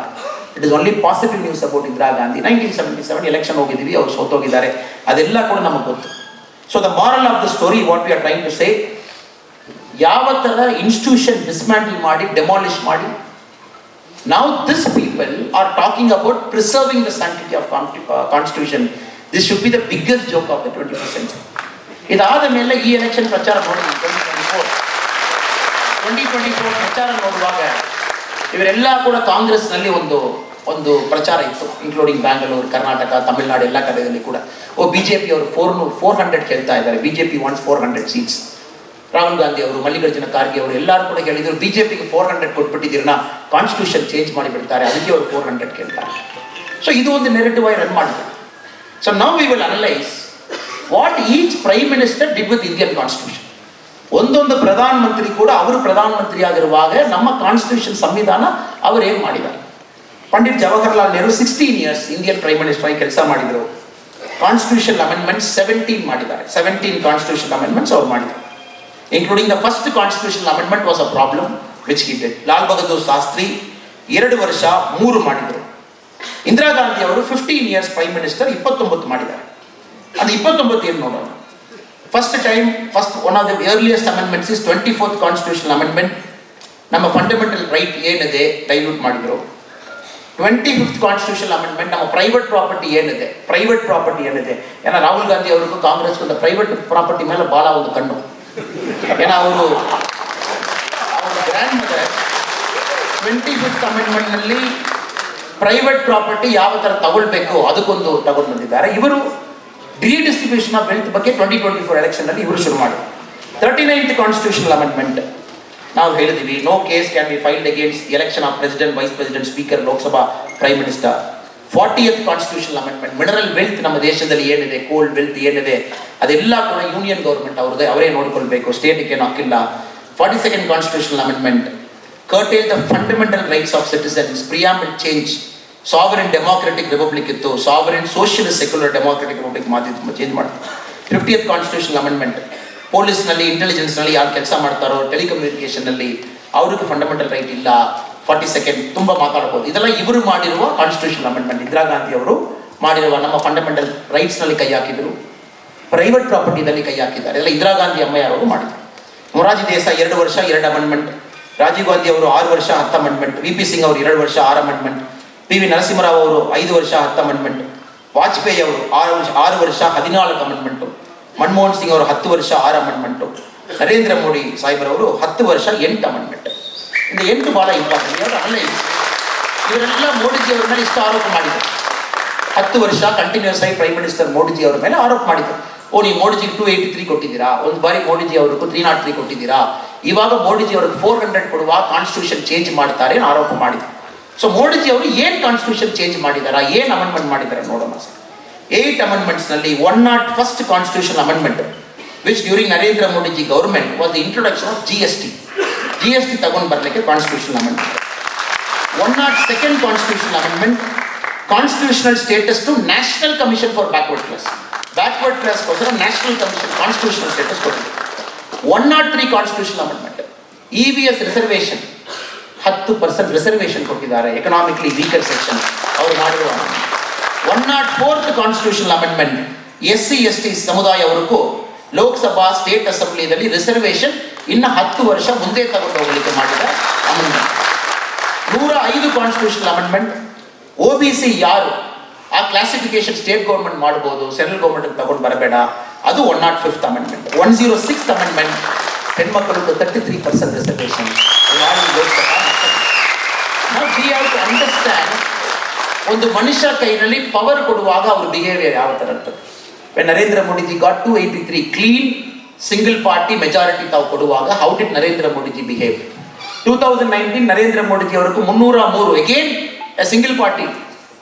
It is only positive news about Indira Gandhi. 1977 election ಹೋಗಿದ್ದೀವಿ, ಅವ್ರು ಸೋತೋಗಿದ್ದಾರೆ, ಅದೆಲ್ಲ ಕೂಡ ನಮಗೆ ಗೊತ್ತು. So the moral of the story what we are trying to say, ಯಾವ ಥರ ಇನ್ಸ್ಟಿಟ್ಯೂಷನ್ ಡಿಸ್ಮ್ಯಾಂಟಲ್ ಮಾಡಿ ಡೆಮಾಲಿಷ್ ಮಾಡಿ, now these people are talking about preserving the sanctity of constitution. This should be the biggest joke of the 21st century. ಇದಾದ ಮೇಲೆ ಈ ಎಲೆಕ್ಷನ್ ಪ್ರಚಾರ ನೋಡಿ 2024 ಪ್ರಚಾರ ನೋಡುವಾಗ ಇವರೆಲ್ಲ ಕೂಡ ಕಾಂಗ್ರೆಸ್ನಲ್ಲಿ ಒಂದು ಪ್ರಚಾರ ಇತ್ತು, ಇನ್ಕ್ಲೂಡಿಂಗ್ ಬ್ಯಾಂಗ್ಳೂರು, ಕರ್ನಾಟಕ, ತಮಿಳುನಾಡು ಎಲ್ಲ ಕಡೆಯಲ್ಲಿ ಕೂಡ. BJP ಅವರು 400 ಕೇಳ್ತಾ ಇದ್ದಾರೆ. BJP wants 400 seats. Rahul Gandhi ಅವರು, ಮಲ್ಲಿಕಾರ್ಜುನ ಖರ್ಗೆ ಅವರು ಎಲ್ಲರೂ ಕೂಡ ಹೇಳಿದರು BJPಗೆ 400 ಕೊಟ್ಬಿಟ್ಟಿದ್ದೀರನ್ನ ಕಾನ್ಸ್ಟಿಟ್ಯೂಷನ್ ಚೇಂಜ್ ಮಾಡಿಬಿಡ್ತಾರೆ, ಅದಕ್ಕೆ ಅವರು 400 ಕೇಳ್ತಾರೆ. ಸೊ ಇದು ಒಂದು ನೆರೆಟಿವ್ ಆಗಿ ರನ್ ಮಾಡಿದ್ದಾರೆ. So now we will analyse what each prime minister did with Indian constitution. ಒಂದೊಂದು ಪ್ರಧಾನಮಂತ್ರಿ ಕೂಡ ಅವರು ಪ್ರಧಾನಮಂತ್ರಿ ಆಗಿರುವಾಗ ನಮ್ಮ ಕಾನ್ಸ್ಟಿಟ್ಯೂಷನ್ ಸಂವಿಧಾನ ಅವರು ಏನು ಮಾಡಿದ್ದಾರೆ. Pandit Jawaharlal Nehru 16 years Indian prime minister ಆಗಿ ಕೆಲಸ ಮಾಡಿದರು. ಕಾನ್ಸ್ಟಿಟ್ಯೂಷನ್ ಅಮೆಂಡ್ಮೆಂಟ್ 17 ಮಾಡಿದ್ದಾರೆ. 17 ಕಾನ್ಸ್ಟಿಟ್ಯೂಷನ್ ಅಮೆಂಡ್ಮೆಂಟ್ಸ್ ಅವ್ರು ಮಾಡಿದ್ದಾರೆ, including the first constitution amendment was a problem which he did. Lal Bahadur Shastri 2 ವರ್ಷ 3 ಮಾಡಿದರು. ಇಂದಿರಾ ಗಾಂಧಿ ಅವರು 15 ಇಯರ್ಸ್ ಪ್ರೈಮ್ ಮಿನಿಸ್ಟರ್ 29 ಮಾಡಿದ್ದಾರೆ. ಅದು 29 ಏನು ನೋಡೋಣ. First one of the earliest amendments is 24th constitution amendment. ನಮ್ಮ ಫಂಡಮೆಂಟಲ್ ರೈಟ್ ಏನಿದೆ ಡೈಲ್ಯೂಟ್ ಮಾಡಿದರು. 25th ಕಾನ್ಸ್ಟಿಟ್ಯೂಷನ್ ಅಮೆಂಡ್ಮೆಂಟ್ ನಮ್ಮ ಪ್ರೈವೇಟ್ ಪ್ರಾಪರ್ಟಿ ಏನಿದೆ ಏನೋ ರಾಹುಲ್ ಗಾಂಧಿ ಅವ್ರಿಗೂ ಕಾಂಗ್ರೆಸ್ ಒಂದು ಪ್ರೈವೇಟ್ ಪ್ರಾಪರ್ಟಿ ಮೇಲೆ ಭಾಳ ಒಂದು ಕಣ್ಣು. ಏನೋ ಅವರು ಗ್ರ್ಯಾಂಡ್ ಮದರ್ 25th ಅಮೆಂಡ್ಮೆಂಟ್ನಲ್ಲಿ ಪ್ರೈವೇಟ್ ಪ್ರಾಪರ್ಟಿ ಯಾವ ಥರ ತಗೊಳ್ಬೇಕು ಅದಕ್ಕೊಂದು ತಗೊಂಡು ಬಂದಿದ್ದಾರೆ. ಇವರು ಡಿಸ್ಟ್ರಿಬ್ಯೂಷನ್ ಆಫ್ ವೆಲ್ತ್ ಬಗ್ಗೆ 2024 ಎಲೆಕ್ಷನ್ನಲ್ಲಿ ಇವರು ಶುರು ಮಾಡಿದರು. 39th ಕಾನ್ಸ್ಟಿಟ್ಯೂಷನಲ್ ಅಮೆಂಡ್ಮೆಂಟ್ ನಾವು ಹೇಳಿದ್ದೀವಿ, no case can be filed against election of president, vice president, speaker, Lok Sabha, prime minister. 40th constitutional amendment, mineral wealth ನಮ್ಮ ದೇಶದಲ್ಲಿ ಏನಿದೆ, ಕೋಲ್ಡ್ ವೆಲ್ತ್ ಏನಿದೆ ಅದೆಲ್ಲ ಕೂಡ ಯೂನಿಯನ್ ಗೌರ್ಮೆಂಟ್ ಅವ್ರದ್ದೇ, ಅವರೇ ನೋಡಿಕೊಳ್ಬೇಕು, ಸ್ಟೇಟ್ಗೆ ಏನು ಹಾಕಿಲ್ಲ. 42nd constitutional amendment curtail the fundamental rights of citizens, preamble change, sovereign democratic republic ಇತ್ತು, sovereign socialist secular democratic republic change ಮಾಡಿದ್ರು. 50th ಕಾನ್ಸ್ಟಿಟ್ಯೂಷನಲ್ ಅಮೆಂಡ್ಮೆಂಟ್, ಪೊಲೀಸ್ನಲ್ಲಿ ಇಂಟೆಲಿಜೆನ್ಸ್ನಲ್ಲಿ ಯಾರು ಕೆಲಸ ಮಾಡ್ತಾರೋ ಟೆಲಿಕಮ್ಯುನಿಕೇಷನ್ನಲ್ಲಿ ಅವ್ರಿಗೆ ಫಂಡಮೆಂಟಲ್ ರೈಟ್ ಇಲ್ಲ. 42nd ತುಂಬ ಮಾತಾಡ್ಬೋದು. ಇದೆಲ್ಲ ಇವರು ಮಾಡಿರುವ ಕಾನ್ಸ್ಟಿಟ್ಯೂಷನಲ್ ಅಮೆಂಡ್ಮೆಂಟ್. ಇಂದಿರಾ ಗಾಂಧಿ ಅವರು ಮಾಡಿರುವ ನಮ್ಮ ಫಂಡಮೆಂಟಲ್ ರೈಟ್ಸ್ನಲ್ಲಿ ಕೈ ಹಾಕಿದರು, ಪ್ರೈವೇಟ್ ಪ್ರಾಪರ್ಟಿನಲ್ಲಿ ಕೈ ಹಾಕಿದ್ದಾರೆ. ಇದೆಲ್ಲ ಇಂದಿರಾ ಗಾಂಧಿ ಅಮ್ಮಯ್ಯವರು ಮಾಡಿದರು. ಮೊರಾರ್ಜಿ ದೇಸಾಯಿ 2 ವರ್ಷ 2 ಅಮೆಂಡ್ಮೆಂಟ್, ರಾಜೀವ್ ಗಾಂಧಿ ಅವರು 6 ವರ್ಷ 10 ಅಮೆಂಡ್ಮೆಂಟ್, ವಿ ಪಿ ಸಿಂಗ್ ಅವರು 2 ವರ್ಷ 6 ಅಮೆಂಡ್ಮೆಂಟ್, ಪಿ ವಿ ನರಸಿಂಹರಾವ್ ಅವರು 5 ವರ್ಷ 10 ಅಮೆಂಡ್ಮೆಂಟ್, ವಾಜಪೇಯಿ ಅವರು 6 ವರ್ಷ 14 ಅಮೆಂಡ್ಮೆಂಟು, ಮನಮೋಹನ್ ಸಿಂಗ್ ಅವರು 10 ವರ್ಷ 6 ಅಮೆಂಡ್ಮೆಂಟು, ನರೇಂದ್ರ ಮೋದಿ ಸಾಹೇಬರವರು 10 ವರ್ಷ 8 ಅಮೆಂಡ್ಮೆಂಟ್. ಇದು 8 ಭಾಳ ಇಂಪಾರ್ಟೆಂಟ್. ಯಾರು ಅಲ್ಲೇ ಇವರೆಲ್ಲ ಮೋದಿಜಿ ಅವರ ಮೇಲೆ ಇಷ್ಟು ಆರೋಪ ಮಾಡಿದರು. 10 ವರ್ಷ ಕಂಟಿನ್ಯೂಸ್ ಆಗಿ ಪ್ರೈಮ್ ಮಿನಿಸ್ಟರ್ ಮೋದಿಜಿ ಅವರ ಮೇಲೆ ಆರೋಪ ಮಾಡಿದರು. ನೀವು ಮೋದಿಜಿಗೆ 283 ಕೊಟ್ಟಿದ್ದೀರಾ, ಒಂದು ಬಾರಿ ಮೋದಿಜಿ ಅವ್ರಿಗೂ 303 ಕೊಟ್ಟಿದ್ದೀರಾ, ಇವಾಗ ಮೋದಿಜಿ ಅವ್ರಿಗೆ 400 ಕೊಡುವ ಕಾನ್ಸ್ಟಿಟ್ಯೂಷನ್ ಚೇಂಜ್ ಮಾಡ್ತಾರೆ ಆರೋಪ ಮಾಡಿದ್ರು. ಸೊ ಮೋದಿಜಿ ಅವರು ಏನು ಕಾನ್ಸ್ಟಿಟ್ಯೂಷನ್ ಚೇಂಜ್ ಮಾಡಿದಾರಾ, ಏನು ಅಮೆಂಡ್ಮೆಂಟ್ ಮಾಡಿದ್ದಾರೆ ನೋಡೋಣ ಸರ್. 8 ಅಮೆಂಡ್ಮೆಂಟ್ಸ್ನಲ್ಲಿ 101st constitution amendment which during Narendra Modiji government was the introduction of G S T ತಗೊಂಡು ಬರಲಿಕ್ಕೆ constitution amendment. 102nd constitution amendment, constitutional status to national commission for backward ಕ್ಲಾಸ್ಗೋಸ್ಕರ ನ್ಯಾಷನಲ್ ಕಮಿಷನ್ ಕಾನ್ಸ್ಟಿಟ್ಯೂಷನಲ್ ಸ್ಟೇಟಸ್ ಕೊಟ್ಟಿದೆ. 103 constitution amendment, EVS reservation 10% reservation ಕೊಟ್ಟಿದ್ದಾರೆ ಎಕನಾಮಿಕಲಿ ವೀಕರ್ ಸೆಕ್ಷನ್ ಅವರು ಮಾಡಿರುವ. 104th ಕಾನ್ಸ್ಟಿಟ್ಯೂಷನ್ ಅಮೆಂಡ್ಮೆಂಟ್, SC/ST ಸಮುದಾಯವರೆಗೂ ಲೋಕಸಭಾ ಸ್ಟೇಟ್ ಅಸೆಂಬ್ಲಿಯಲ್ಲಿ ರಿಸರ್ವೇಷನ್ ಇನ್ನು 10 ವರ್ಷ ಮುಂದೆ ತಗೊಂಡು ಹೋಗಲಿಕ್ಕೆ ಮಾಡಿದ ಅಮೆಂಡ್ಮೆಂಟ್. 105 ಕಾನ್ಸ್ಟಿಟ್ಯೂಷನ್ ಅಮೆಂಡ್ಮೆಂಟ್, OBC ಯಾರು ಆ ಕ್ಲಾಸಿಫಿಕೇಶನ್ ಸ್ಟೇಟ್ ಗೌರ್ಮೆಂಟ್ ಮಾಡ್ಬೋದು, ಸೆಂಟ್ರಲ್ ಗೌರ್ಮೆಂಟ್ ತಗೊಂಡು ಬರಬೇಡ, ಅದು 105th ಅಮೆಂಡ್ಮೆಂಟ್. 106th ಅಮೆಂಡ್ಮೆಂಟ್, ಹೆಣ್ಮಕ್ಕಳು 33% ರಿಸರ್ವೇಷನ್. ನಾವು ವಿ ಹ್ಯಾವ್ ಟು ಅಂಡರ್ಸ್ಟ್ಯಾಂಡ್, ಒಂದು ಮನುಷ್ಯ ಕೈನಲ್ಲಿ ಪವರ್ ಕೊಡುವಾಗ ಅವ್ರ ಬಿಹೇವಿಯರ್ ಯಾವ ಥರ ಇರ್ತದೆ. When Narendra Modiji got 283 clean single party majority ತಾವು ಕೊಡುವಾಗ how did Narendra Modiji behave? 2019 Narendra Modiji ಅವರಿಗೂ 303 ಅಗೇನ್ ಸಿಂಗಲ್ ಪಾರ್ಟಿ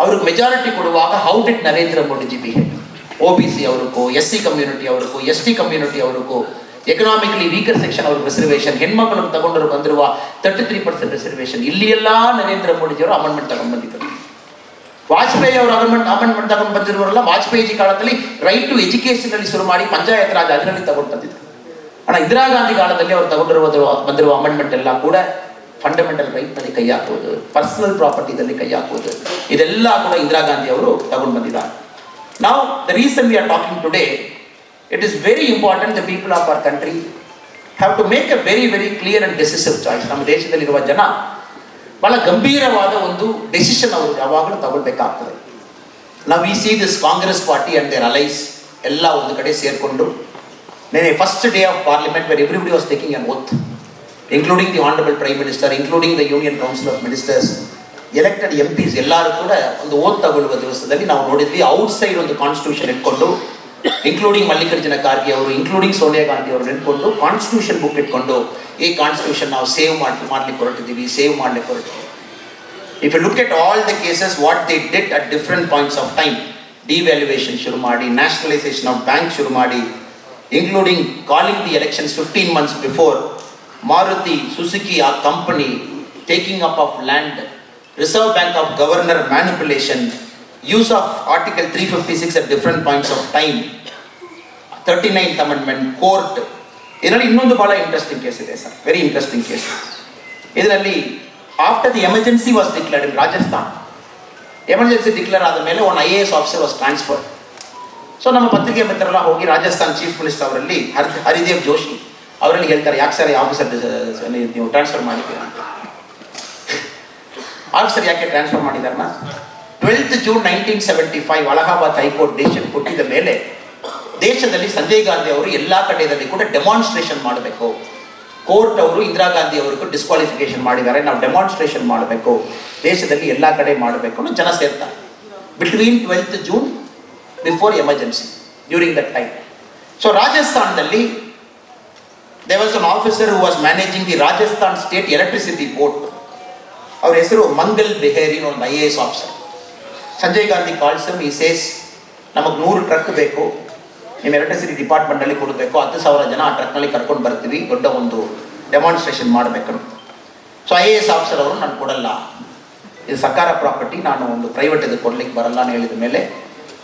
ಅವ್ರಿಗೆ ಮೆಜಾರಿಟಿ ಕೊಡುವಾಗ how did Narendra Modiji behave? OBC ಅವ್ರಿಗೂ, SC ಕಮ್ಯುನಿಟಿ ಅವ್ರಿಗೂ, ST ಕಮ್ಯುನಿಟಿ ಅವ್ರಿಗೂ, ಎಕನಾಮಿಕಲಿ ವೀಕರ್ ಸೆಕ್ಷನ್ ಅವ್ರಿಗೆ ರಿಸರ್ವೇಷನ್, ಹೆಣ್ಮಕ್ಳು ತಗೊಂಡರು ಬಂದಿರುವ 33% ರಿಸರ್ವೇಷನ್. ಇಲ್ಲಿ ಎಲ್ಲ ನರೇಂದ್ರ ಮೋದಿಜಿ ಅವರು ಅಮೆಂಡ್ಮೆಂಟ್ ತಗೊಂಡು ಬಂದಿದ್ದರು. ವಾಜಪೇಯಿ ಅವರು ಅಮೆಂಡ್ಮೆಂಟ್ ತಗೊಂಡು ಬಂದಿರುವವರೆಲ್ಲ ವಾಜಪೇಯಿ ಕಾಲದಲ್ಲಿ ರೈಟ್ ಟು ಎಜುಕೇಷನ್ ಅಲ್ಲಿ ಶುರು ಮಾಡಿ ಪಂಚಾಯತ್ ರಾಜ್ ಅದರಲ್ಲಿ ತಗೊಂಡು ಬಂದಿದ್ರು. ಹಣ ಇಂದಿರಾ ಗಾಂಧಿ ಕಾಲದಲ್ಲಿ ಅವರು ಬಂದಿರುವ ಅಮೆಂಡ್ಮೆಂಟ್ ಎಲ್ಲ ಕೂಡ ಫಂಡಮೆಂಟಲ್ ರೈಟ್ನಲ್ಲಿ ಕೈ ಹಾಕುವುದು, ಪರ್ಸನಲ್ ಪ್ರಾಪರ್ಟಿದಲ್ಲಿ ಕೈ ಹಾಕುವುದು, ಇದೆಲ್ಲ ಕೂಡ ಇಂದಿರಾ ಗಾಂಧಿ ಅವರು ತಗೊಂಡು ಬಂದಿದ್ದಾರೆ. ನಾವು the reason we are talking today, it is very important the people of our country have to make a very very clear and decisive choice. ನಮ್ಮ ದೇಶದಲ್ಲಿರುವ ಜನ ಬಹಳ ಗಂಭೀರವಾದ ಒಂದು ಡೆಸಿಷನ್ ಅವರು ಯಾವಾಗಲೂ ತಗೊಳ್ಬೇಕಾಗ್ತದೆ. ನಾವು ಈ see this Congress party and their allies ಎಲ್ಲ ಒಂದು ಕಡೆ ಸೇರಿಕೊಂಡು ನೆನೆ first day of parliament were everybody was taking an oath, including the honorable prime minister, including the union council of ministers, elected MPs ಎಲ್ಲರೂ ಕೂಡ ಒಂದು ಓತ್ ತಗೊಳ್ಳುವ ದಿವಸದಲ್ಲಿ ನಾವು ನೋಡಿದ್ವಿ ಔಟ್ಸೈಡ್ ಒಂದು ಕಾನ್ಸ್ಟಿಟ್ಯೂಷನ್ ಇಟ್ಕೊಂಡು, ಇನ್ಕ್ಲೂಡಿಂಗ್ ಮಲ್ಲಿಕಾರ್ಜುನ ಖರ್ಗೆ ಅವರು, ಇನ್ಕ್ಲೂಡಿಂಗ್ ಸೋನಿಯಾ ಗಾಂಧಿ ಅವರು ಇಟ್ಕೊಂಡು ಕಾನ್ಸ್ಟಿಟ್ಯೂಷನ್ ಬುಕ್ ಇಟ್ಕೊಂಡು ಈ ಕಾನ್ಸ್ಟಿಟ್ಯೂಷನ್ ನಾವು ಸೇವ್ ಮಾಡ್ಲಿಕ್ಕೆ ಹೊರಟಿದ್ದೀವಿ. If you look at all the cases what they did at different points of time, devaluation ಶುರು ಮಾಡಿ, ನ್ಯಾಷನಲೈಸೇಷನ್ ಆಫ್ ಬ್ಯಾಂಕ್ ಶುರು ಮಾಡಿ, including calling the elections 15 months before, Maruti Suzuki a company, taking up of land, Reserve Bank of Governor manipulation, use of Article 356 at different points of time, 39th Amendment, court, ಇದರಲ್ಲಿ ಇನ್ನೊಂದು ಬಹಳ ಇಂಟ್ರೆಸ್ಟಿಂಗ್ ಕೇಸ್ ಇದೆ ಸರ್, ವೆರಿ ಇಂಟ್ರೆಸ್ಟಿಂಗ್ ಕೇಸ್. ಇದರಲ್ಲಿ after the emergency was declared in Rajasthan, emergency declare ಆದ ಮೇಲೆ one IAS officer was transfer. So ನಮ್ಮ ಪತ್ರಿಕೆ ಮಿತ್ರರೆಲ್ಲ ಹೋಗಿ ರಾಜಸ್ಥಾನ್ ಚೀಫ್ ಮಿನಿಸ್ಟರ್ ಅವರಲ್ಲಿ ಹರಿದೇವ್ ಜೋಶಿ ಅವರಲ್ಲಿ ಹೇಳ್ತಾರೆ, ಯಾಕೆ ಸರ್ ಆಫೀಸರ್ ನೀವು ಟ್ರಾನ್ಸ್ಫರ್ ಮಾಡಿದ್ದೀರಾ ಅಂತ. ಆಫೀಸರ್ ಯಾಕೆ ಟ್ರಾನ್ಸ್ಫರ್ ಮಾಡಿದಾರನ್ನ 12th June 1975 Allahabad high court decision ಕೊಟ್ಟಿದ್ದ ಮೇಲೆ ದೇಶದಲ್ಲಿ ಸಂಜಯ್ ಗಾಂಧಿ ಅವರು ಎಲ್ಲ ಕಡೆಯಲ್ಲಿ ಕೂಡ ಡೆಮಾನ್ಸ್ಟ್ರೇಷನ್ ಮಾಡಬೇಕು. ಕೋರ್ಟ್ ಅವರು ಇಂದಿರಾ ಗಾಂಧಿ ಅವರಿಗೂ ಡಿಸ್ಕ್ವಾಲಿಫಿಕೇಶನ್ ಮಾಡಿದ್ದಾರೆ, ನಾವು ಡೆಮಾನ್ಸ್ಟ್ರೇಷನ್ ಮಾಡಬೇಕು, ದೇಶದಲ್ಲಿ ಎಲ್ಲ ಕಡೆ ಮಾಡಬೇಕು ಅನ್ನೋ ಜನ ಸೇರ್ತಾರೆ. Between 12th June before emergency, during that time. So ರಾಜಸ್ಥಾನದಲ್ಲಿ there was an officer who was managing the Rajasthan State Electricity Board. ಅವ್ರ ಹೆಸರು ಮಂಗಲ್ ಬೆಹೇರಿ, ಒಂದು IAS officer. Sanjay Gandhi calls him, he says, ನಮಗೆ 100 ಟ್ರಕ್ ಬೇಕು, ನಿಮ್ಮ ಎಲೆಕ್ಟ್ರಿಸಿಟಿ ಡಿಪಾರ್ಟ್ಮೆಂಟಲ್ಲಿ ಕೊಡಬೇಕು, 10,000 ಜನ ಆ ಟ್ರಕ್ನಲ್ಲಿ ಕರ್ಕೊಂಡು ಬರ್ತೀವಿ, ದೊಡ್ಡ ಒಂದು ಡೆಮಾನ್ಸ್ಟ್ರೇಷನ್ ಮಾಡಬೇಕು. ಸೊ IAS ಆಫೀಸರ್ ಅವರು ನಾನು ಕೊಡಲ್ಲ, ಇದು ಸರ್ಕಾರ ಪ್ರಾಪರ್ಟಿ, ನಾನು ಒಂದು ಪ್ರೈವೇಟ್ ಇದು ಕೊಡ್ಲಿಕ್ಕೆ ಬರಲ್ಲ ಅಂತ ಹೇಳಿದ ಮೇಲೆ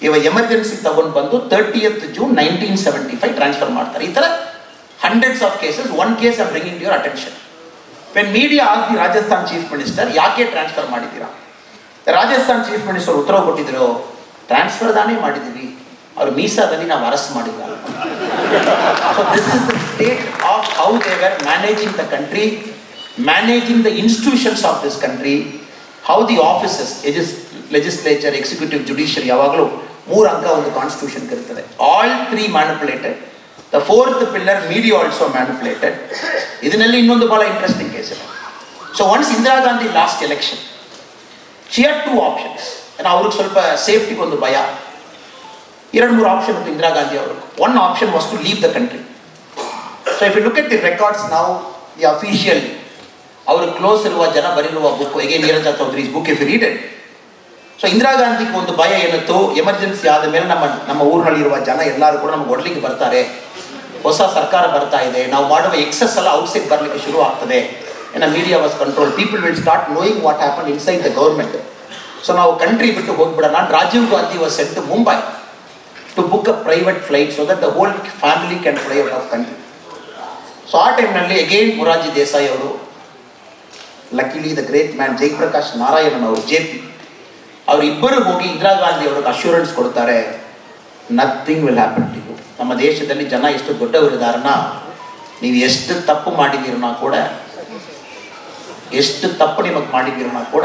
ಇವಾಗ ಎಮರ್ಜೆನ್ಸಿ ತಗೊಂಡು ಬಂದು 30th June 1975 ಟ್ರಾನ್ಸ್ಫರ್ ಮಾಡ್ತಾರೆ. ಈ ಥರ hundreds of cases. One case I'm bringing to your attention. When media asked the Rajasthan chief minister, ಯಾಕೆ ಟ್ರಾನ್ಸ್ಫರ್ ಮಾಡಿದ್ದೀರಾ, ರಾಜಸ್ಥಾನ್ ಚೀಫ್ ಮಿನಿಸ್ಟರ್ ಉತ್ತರ ಕೊಟ್ಟಿದ್ರು, ಟ್ರಾನ್ಸ್ಫರ್ ದಾನೇ ಮಾಡಿದ್ದೀವಿ, ಅವ್ರ ಮೀಸಾದಲ್ಲಿ ನಾವು ಅರೆಸ್ಟ್ ಮಾಡಿಲ್ಲ. So this is the state of how they were managing the country, managing the institutions of this country, how the offices, legislature, executive, judiciary, ಯಾವಾಗಲೂ 3 ಅಂಕ ಒಂದು ಕಾನ್ಸ್ಟಿಟ್ಯೂಷನ್ ಇರ್ತದೆ. ಆಲ್ 3 manipulated. The 4th pillar, media also manipulated. ಇದರಲ್ಲಿ ಇನ್ನೊಂದು ಬಹಳ ಇಂಟ್ರೆಸ್ಟಿಂಗ್ ಕೇಸ್ ಇದೆ. So once Indira Gandhi lost election, she had 2 options. ಅವ್ರಿಗೆ ಸ್ವಲ್ಪ ಸೇಫ್ಟಿಗೆ ಒಂದು ಭಯ, 2-3 ಆಪ್ಷನ್ ಇತ್ತು ಇಂದಿರಾ ಗಾಂಧಿ ಅವರು. One option was to leave the country. So if you look at the records ನಾವು, ದಿ ಅಫಿಷಿಯಲ್ ಅವರು ಕ್ಲೋಸ್ ಇರುವ ಜನ ಬರೆಯುವ ಬುಕ್, ಹೇಗೆ Neerja Chowdhury's book, if you read it. So Indira ಗಾಂಧಿಗೆ ಒಂದು ಭಯ ಏನಿತ್ತು, ಎಮರ್ಜೆನ್ಸಿ ಆದ ಮೇಲೆ ನಮ್ಮ ಊರಿನಲ್ಲಿರುವ ಜನ ಎಲ್ಲರೂ ಕೂಡ ನಮ್ಗೆ ಒಡ್ಲಿಕ್ಕೆ ಬರ್ತಾರೆ, ಹೊಸ ಸರ್ಕಾರ ಬರ್ತಾ ಇದೆ, ನಾವು ಮಾಡುವ ಎಕ್ಸಸ್ ಎಲ್ಲ ಔಟ್ಸೈಡ್ ಬರಲಿಕ್ಕೆ ಶುರು ಆಗ್ತದೆ, media was control, people will start knowing what happen inside the government. So ನಾವು ಕಂಟ್ರಿ ಬಿಟ್ಟು ಹೋಗ್ಬಿಡೋಣ. Rajiv Gandhi was sent to Mumbai to book a private flight so that the whole family can fly out of country. So ಆ ಟೈಮ್ನಲ್ಲಿ ಅಗೇನ್ ಮೊರಾರ್ಜಿ ದೇಸಾಯಿ ಅವರು, luckily the great man Jayaprakash Narayanan ಅವರು, JP, ಅವರಿಬ್ಬರು ಹೋಗಿ ಇಂದಿರಾ ಗಾಂಧಿ ಅವ್ರಿಗೆ ಅಶ್ಯೂರೆನ್ಸ್ ಕೊಡ್ತಾರೆ, nothing will happen to you. ನಮ್ಮ ದೇಶದಲ್ಲಿ ಜನ ಎಷ್ಟು ದೊಡ್ಡವರಿದಾರನ, ನೀವು ಎಷ್ಟು ತಪ್ಪು ಮಾಡಿದ್ದೀರನ್ನ ಕೂಡ, ಎಷ್ಟು ತಪ್ಪು ನಿಮಗೆ ಮಾಡಿದ್ದೀರನ್ನ ಕೂಡ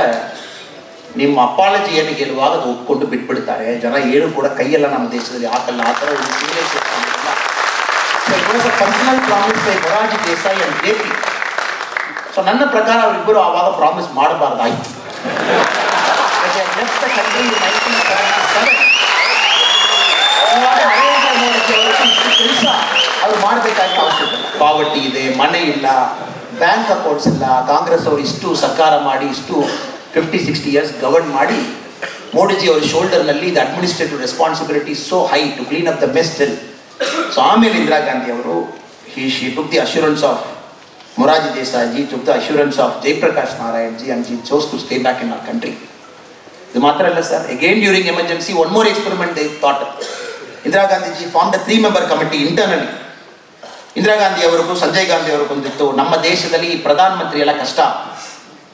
ನಿಮ್ಮ ಅಪಾಲಜಿ ಏನು ಹೇಳುವಾಗ ಅದು ಒಪ್ಕೊಂಡು ಬಿಟ್ಬಿಡ್ತಾರೆ. ಜನ ಏನು ಕೂಡ ಕೈಯೆಲ್ಲ ನಮ್ಮ ದೇಶದಲ್ಲಿ ಹಾಕಲ್ಲ. ಆ ಥರ ಒಂದು personal promise by Morarji Desai and JP. So ನನ್ನ ಪ್ರಕಾರ ಅವರಿಬ್ಬರು ಆವಾಗ ಪ್ರಾಮಿಸ್ ಮಾಡಬಾರ್ದಾಯ್ತು. ಕೆಲಸ ಅವ್ರು ಮಾಡಬೇಕಾಗಿ ಅವಶ್ಯಕತೆ. ಪಾವರ್ಟಿ ಇದೆ, ಮನೆ ಇಲ್ಲ, ಬ್ಯಾಂಕ್ ಅಕೌಂಟ್ಸ್ ಇಲ್ಲ. ಕಾಂಗ್ರೆಸ್ ಅವರು ಇಷ್ಟು ಸರ್ಕಾರ ಮಾಡಿ, ಇಷ್ಟು 50-60 years ಗವರ್ನ್ ಮಾಡಿ, ಮೋದಿಜಿ ಅವರ ಶೋಲ್ಡರ್ನಲ್ಲಿ the administrative responsibility so high to clean up the mess still. So ಆಮೇಲೆ ಇಂದಿರಾ ಗಾಂಧಿ ಅವರು she took the assurance of Morarji Desai ji, took the assurance of Jayaprakash Narayan ji, and she chose to stay back in our country. ಇದು ಮಾತ್ರ ಅಲ್ಲ sir, again during emergency one more experiment they thought. Indira Gandhiji formed a 3-member committee internally. Indira Gandhi ಅವರಿಗೂ ಸಂಜಯ್ ಗಾಂಧಿ ಅವರು ಬಂದಿತ್ತು, ನಮ್ಮ ದೇಶದಲ್ಲಿ ಪ್ರಧಾನ ಮಂತ್ರಿ ಎಲ್ಲ ಕಷ್ಟ,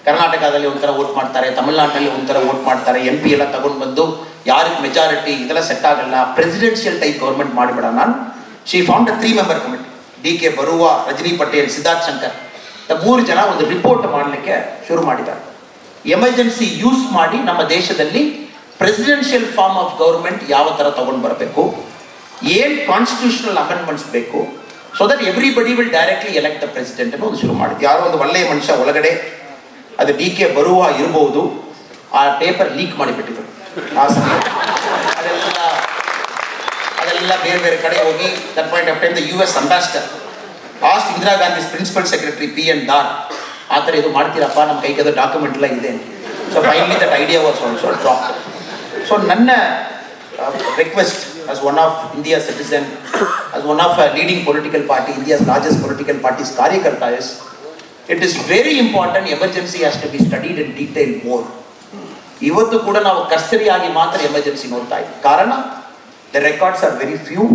ಕರ್ನಾಟಕದಲ್ಲಿ ಒಂಥರ ವೋಟ್ ಮಾಡ್ತಾರೆ, ತಮಿಳುನಾಡಿನಲ್ಲಿ ಒಂಥರ ವೋಟ್ ಮಾಡ್ತಾರೆ, MP ಎಲ್ಲ ತಗೊಂಡು ಬಂದು ಯಾರಿಗೆ ಮೆಜಾರಿಟಿ ಇದೆಲ್ಲ ಸೆಟ್ ಆಗಲ್ಲ, ಪ್ರೆಸಿಡೆನ್ಷಿಯಲ್ ಟೈಪ್ ಗೌರ್ಮೆಂಟ್ ಮಾಡಿಬಿಡೋಣ. ನಾನು she formed a 3-member committee. DK ಬರುವ, ರಜನಿ ಪಟೇಲ್, ಸಿದ್ಧಾರ್ಥ್ ಶಂಕರ್, 3 ಜನ ಒಂದು ರಿಪೋರ್ಟ್ ಮಾಡಲಿಕ್ಕೆ ಶುರು ಮಾಡಿದ್ದಾರೆ. ಎಮರ್ಜೆನ್ಸಿ ಯೂಸ್ ಮಾಡಿ ನಮ್ಮ ದೇಶದಲ್ಲಿ ಪ್ರೆಸಿಡೆನ್ಷಿಯಲ್ ಫಾರ್ಮ್ ಆಫ್ ಗೌರ್ಮೆಂಟ್ ಯಾವ ಥರ ತಗೊಂಡು ಬರಬೇಕು, ಏನು ಕಾನ್ಸ್ಟಿಟ್ಯೂಷನಲ್ ಅಮೆಂಡ್ಮೆಂಟ್ಸ್ ಬೇಕು, so that everybody will directly elect the president ಅನ್ನೋ ಒಂದು ಶುರು ಮಾಡಿದ್ದು. ಯಾರೋ ಒಂದು ಒಳ್ಳೆಯ ಮನುಷ್ಯ ಒಳಗಡೆ, ಅದು DK ಬರುವ ಇರ್ಬೋದು, ಆ ಪೇಪರ್ ಲೀಕ್ ಮಾಡಿಬಿಟ್ಟಿದ್ರು. ಆ ಸಮಯ ಅದೆಲ್ಲ ಬೇರೆ ಬೇರೆ ಕಡೆ ಹೋಗಿ, that point of time the US ambassador asked Indira Gandhi principal secretary PN Dhar, ಆ ಥರ ಇದು ಮಾಡ್ತೀರಪ್ಪ, ನಮ್ಮ ಕೈಗೆ ಡಾಕ್ಯುಮೆಂಟ್ ಎಲ್ಲ ಇದೆ. So finally that idea was also drop. So ನನ್ನ request as one of India's citizen, as one of a leading political party, India's largest political party's Karyakarta is, it is very important emergency has to be studied in detail more. ಇವತ್ತು ಕೂಡ ನಾವು ಕರ್ಸರಿಯಾಗಿ ಮಾತ್ರ ಎಮರ್ಜೆನ್ಸಿ ನೋಡ್ತಾ ಇದ್ದೀವಿ. ಕಾರಣ the records are very few.